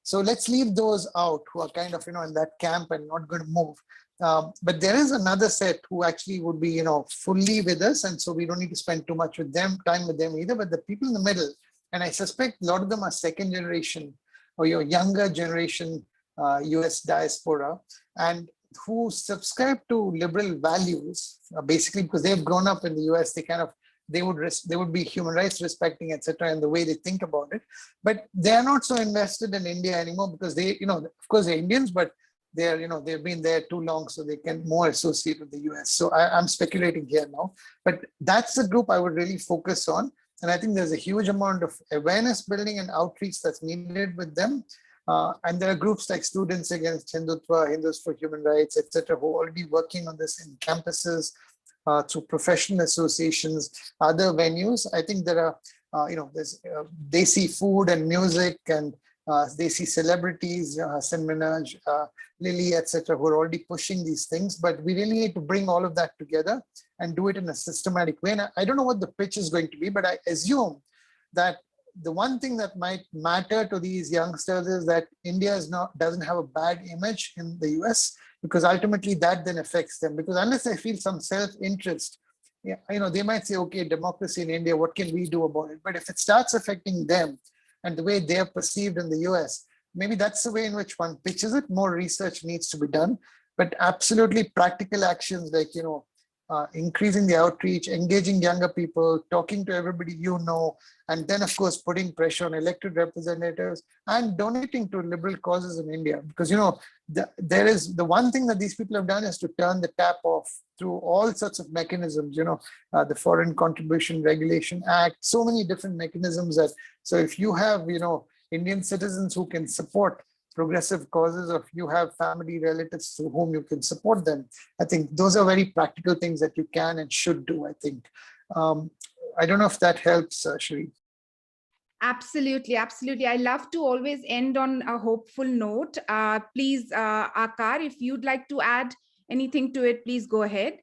so let's leave those out who are kind of, in that camp and not going to move. But there is another set who actually would be, fully with us. And so we don't need to spend too much time with them either. But the people in the middle, and I suspect a lot of them are second generation or your younger generation US diaspora, and who subscribe to liberal values, basically because they've grown up in the US, they would be human rights respecting, etc., in the way they think about it. But they are not so invested in India anymore because they, of course they're Indians, but they're, they've been there too long, so they can more associate with the US. So I'm speculating here now, but that's the group I would really focus on. And I think there's a huge amount of awareness building and outreach that's needed with them. And there are groups like Students Against Hindutva, Hindus for Human Rights, etc., who are already working on this in campuses, through professional associations, other venues. I think there are, there's Desi food and music, and Desi celebrities, Hassan Minaj, Lily, etc., who are already pushing these things. But we really need to bring all of that together and do it in a systematic way. And I don't know what the pitch is going to be, but I assume that the one thing that might matter to these youngsters is that India doesn't have a bad image in the US, because ultimately that then affects them. Because unless they feel some self-interest, they might say, okay, democracy in India, what can we do about it? But if it starts affecting them and the way they're perceived in the US, maybe that's the way in which one pitches it. More research needs to be done, but absolutely practical actions like, increasing the outreach, engaging younger people, talking to everybody and then of course putting pressure on elected representatives and donating to liberal causes in India. Because there is the one thing that these people have done is to turn the tap off through all sorts of mechanisms, the Foreign Contribution Regulation Act, so many different mechanisms that, so if you have, Indian citizens who can support progressive causes, or if you have family relatives through whom you can support them, I think those are very practical things that you can and should do, I think. I don't know if that helps, Shirin. Absolutely. I love to always end on a hopeful note. Please, Aakar, if you'd like to add anything to it, please go ahead.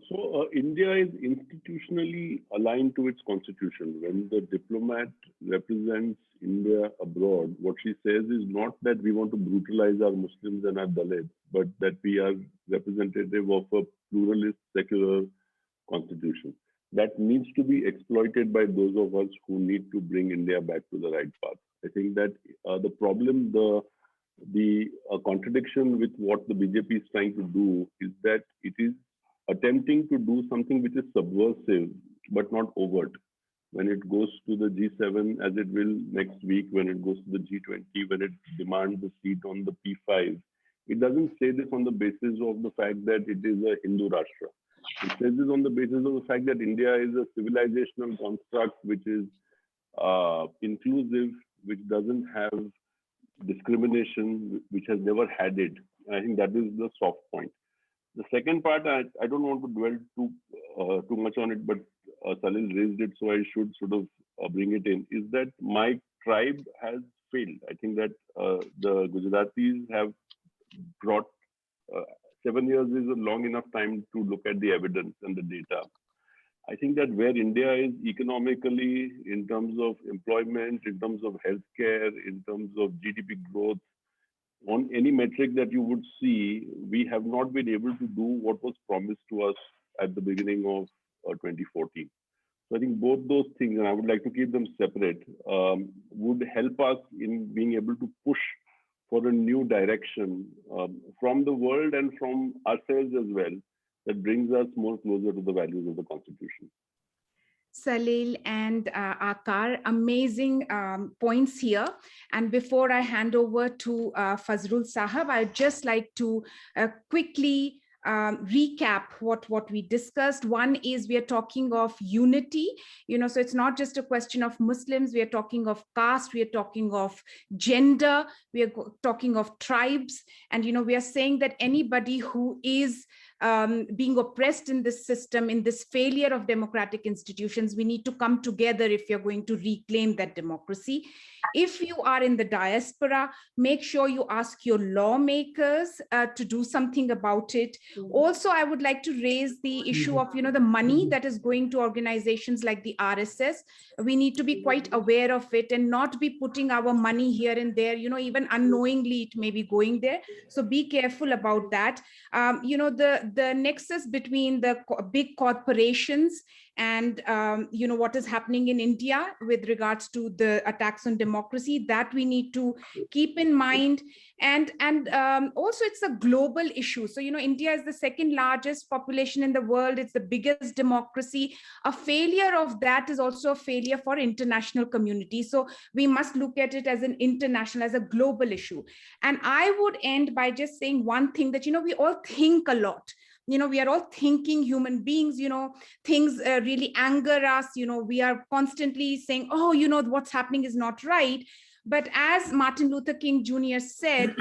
So India is institutionally aligned to its constitution. When the diplomat represents India abroad, what she says is not that we want to brutalize our Muslims and our Dalits, but that we are representative of a pluralist, secular constitution. That needs to be exploited by those of us who need to bring India back to the right path. I think that the problem, the contradiction with what the BJP is trying to do is that it is attempting to do something which is subversive but not overt. when it goes to the G7, as it will next week, when it goes to the G20, when it demands a seat on the P5, it doesn't say this on the basis of the fact that it is a Hindu Rashtra. It says this on the basis of the fact that India is a civilizational construct which is inclusive, which doesn't have discrimination, which has never had it. I think that is the soft point. The second part, I don't want to dwell too much on it, but Salil raised it, so I should sort of bring it in, is that my tribe has failed. I think that the Gujaratis have brought 7 years is a long enough time to look at the evidence and the data. I think that where India is economically, in terms of employment, in terms of healthcare, in terms of GDP growth, on any metric that you would see, we have not been able to do what was promised to us at the beginning of 2014. So I think both those things, and I would like to keep them separate, would help us in being able to push for a new direction from the world and from ourselves as well, that brings us more closer to the values of the Constitution. Salil and Aakar, amazing points here. And before I hand over to Fazrul Sahab, I'd just like to quickly recap what we discussed. One is we are talking of unity, so it's not just a question of Muslims. We are talking of caste, we are talking of gender, we are talking of tribes, and we are saying that anybody who is being oppressed in this system, in this failure of democratic institutions, we need to come together if you're going to reclaim that democracy. If you are in the diaspora, make sure you ask your lawmakers to do something about it. Also, I would like to raise the issue of, the money that is going to organizations like the RSS. We need to be quite aware of it and not be putting our money here and there, even unknowingly it may be going there. So be careful about that. The nexus between the big corporations and what is happening in India with regards to the attacks on democracy, that we need to keep in mind. And also it's a global issue. So India is the second largest population in the world. It's the biggest democracy. A failure of that is also a failure for international community. So we must look at it as an international, as a global issue. And I would end by just saying one thing, that we all think a lot. We are all thinking human beings, things really anger us. We are constantly saying, oh, what's happening is not right. But as Martin Luther King Jr. said,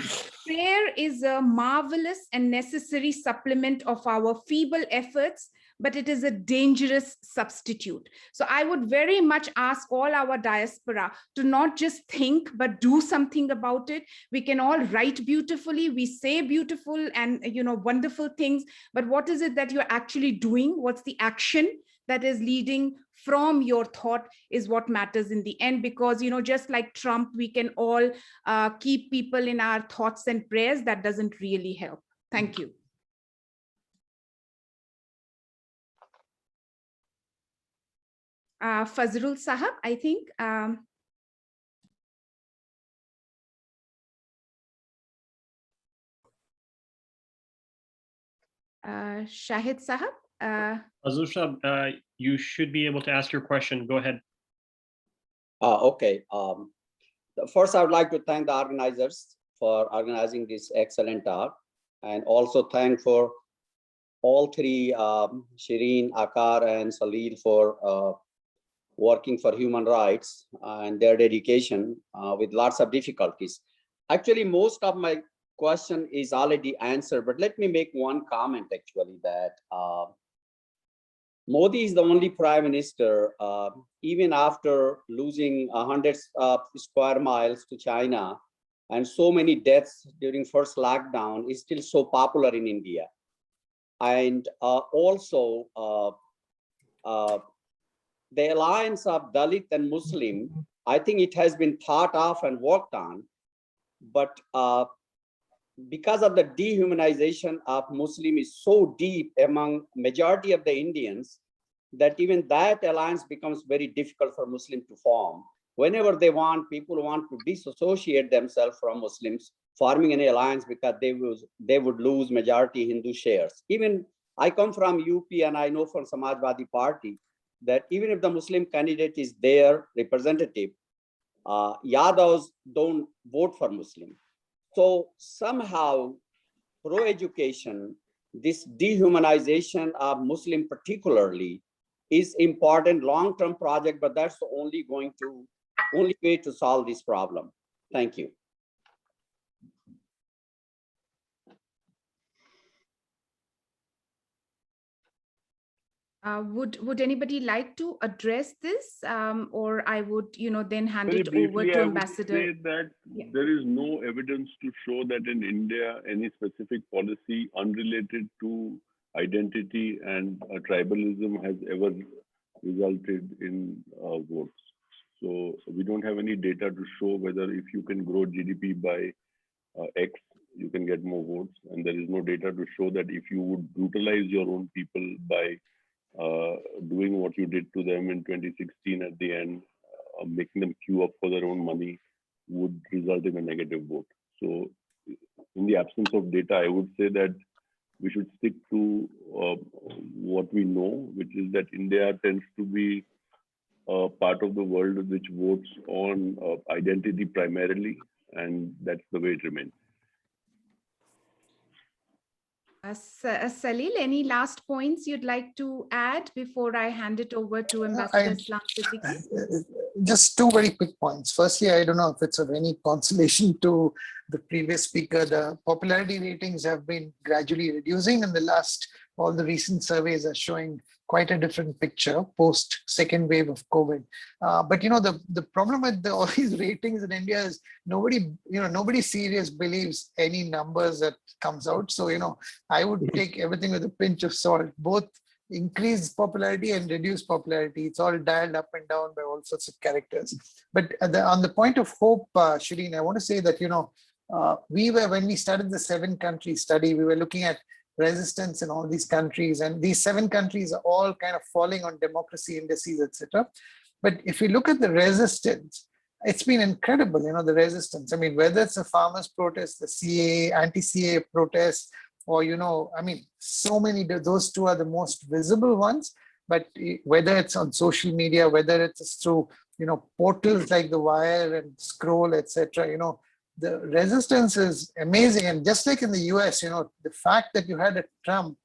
prayer is a marvelous and necessary supplement of our feeble efforts, but it is a dangerous substitute. So I would very much ask all our diaspora to not just think, but do something about it. We can all write beautifully, we say beautiful and wonderful things, but what is it that you're actually doing? What's the action that is leading from your thought is what matters in the end, because just like Trump, we can all keep people in our thoughts and prayers. That doesn't really help. Thank you. Fazrul Sahab, I think. Shahid Sahab. Fazrul Sahab, you should be able to ask your question. Go ahead. Okay. First, I would like to thank the organizers for organizing this excellent talk, and also thank for all three, Shirin, Aakar, and Salil, for working for human rights and their dedication with lots of difficulties. Actually, most of my question is already answered, but let me make one comment actually, that Modi is the only prime minister, even after losing 100 square miles to China and so many deaths during first lockdown, is still so popular in India. And also, the alliance of Dalit and Muslim, I think it has been thought of and worked on, but because of the dehumanization of Muslim is so deep among majority of the Indians, that even that alliance becomes very difficult for Muslim to form. Whenever they want, people want to disassociate themselves from Muslims, forming an alliance because they would lose majority Hindu shares. Even I come from UP and I know from Samajwadi Party, that even if the Muslim candidate is their representative, Yadavs don't vote for Muslim. So somehow, through education, this dehumanization of Muslim particularly is important long-term project, but that's the only way to solve this problem. Thank you. Would anybody like to address this, or I would, then hand Very it over briefly, to I would Ambassador? say that there is no evidence to show that in India, any specific policy unrelated to identity and tribalism has ever resulted in votes. So we don't have any data to show whether if you can grow GDP by X, you can get more votes. And there is no data to show that if you would brutalize your own people by doing what you did to them in 2016 at the end, making them queue up for their own money, would result in a negative vote. So in the absence of data, I would say that we should stick to what we know, which is that India tends to be a part of the world which votes on identity primarily, and that's the way it remains. Salil, any last points you'd like to add before I hand it over to Ambassador Islam Siddiqui? Just two very quick points. Firstly, I don't know if it's of any consolation to the previous speaker. The popularity ratings have been gradually reducing, and all the recent surveys are showing quite a different picture post second wave of COVID. But the problem with all these ratings in India is nobody serious believes any numbers that comes out. So I would take everything with a pinch of salt. Both increase popularity and reduce popularity. It's all dialed up and down by all sorts of characters. But on the point of hope, Shirin, I want to say that when we started the 7-country study, we were looking at resistance in all these countries, and these 7 countries are all kind of falling on democracy indices, etc. But if you look at the resistance, it's been incredible, the resistance. I mean, whether it's a farmers' protest, the CAA, anti-CAA protests, or so many, those two are the most visible ones. But whether it's on social media, whether it's through portals like The Wire and Scroll, etc., the resistance is amazing. And just like in the US, the fact that you had a Trump,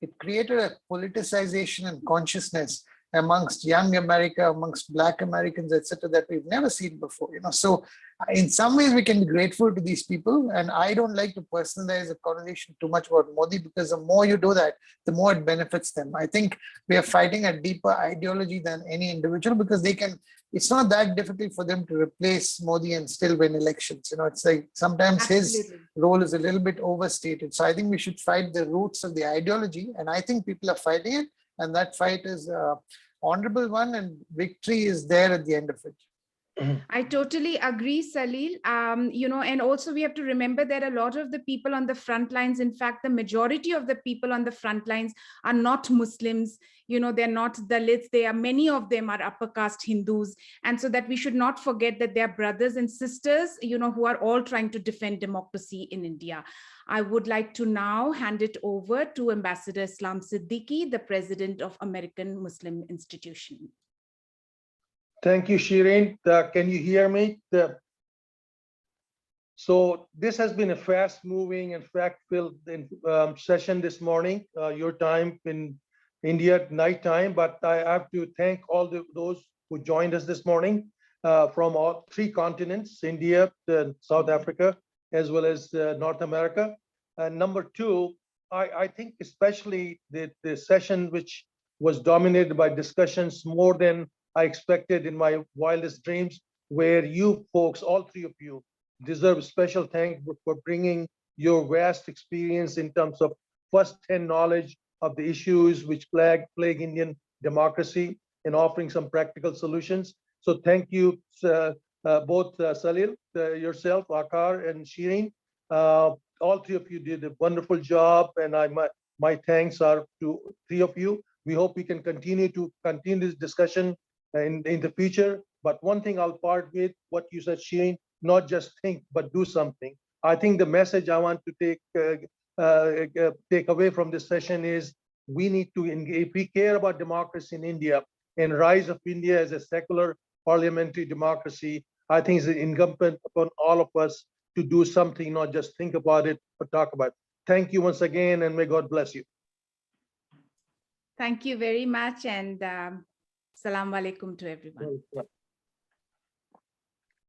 it created a politicization and consciousness amongst young America, amongst Black Americans, etc., that we've never seen before. So in some ways we can be grateful to these people. And I don't like to personalize the conversation too much about Modi, because the more you do that, the more it benefits them. I think we are fighting a deeper ideology than any individual, because it's not that difficult for them to replace Modi and still win elections. It's like sometimes his role is a little bit overstated. So I think we should fight the roots of the ideology. And I think people are fighting it. And that fight is an honorable one, and victory is there at the end of it. I totally agree, Salil. And also we have to remember that a lot of the people on the front lines, in fact, the majority of the people on the front lines are not Muslims. They're not Dalits. Many of them are upper caste Hindus. And so that we should not forget that they're brothers and sisters, who are all trying to defend democracy in India. I would like to now hand it over to Ambassador Islam Siddiqui, the president of American Muslim Institution. Thank you, Shirin. Can you hear me? So this has been a fast-moving and fact-filled session this morning, your time in India, nighttime. But I have to thank all those who joined us this morning from all 3 continents, India, South Africa, as well as North America. And number 2, I think especially the session which was dominated by discussions more than I expected in my wildest dreams, where you folks, all 3 of you, deserve a special thanks for bringing your vast experience in terms of first-hand knowledge of the issues which plague Indian democracy and offering some practical solutions. So thank you, both Salil, yourself, Aakar, and Shirin. All 3 of you did a wonderful job, and my thanks are to 3 of you. We hope we can continue this discussion in the future. But one thing I'll part with what you said, Shirin, not just think, but do something. I think the message I want to take away from this session is we need to engage. If we care about democracy in India, and rise of India as a secular parliamentary democracy, I think it's incumbent upon all of us to do something, not just think about it, but talk about it. Thank you once again, and may God bless you. Thank you very much, and Assalamu alaikum to everyone.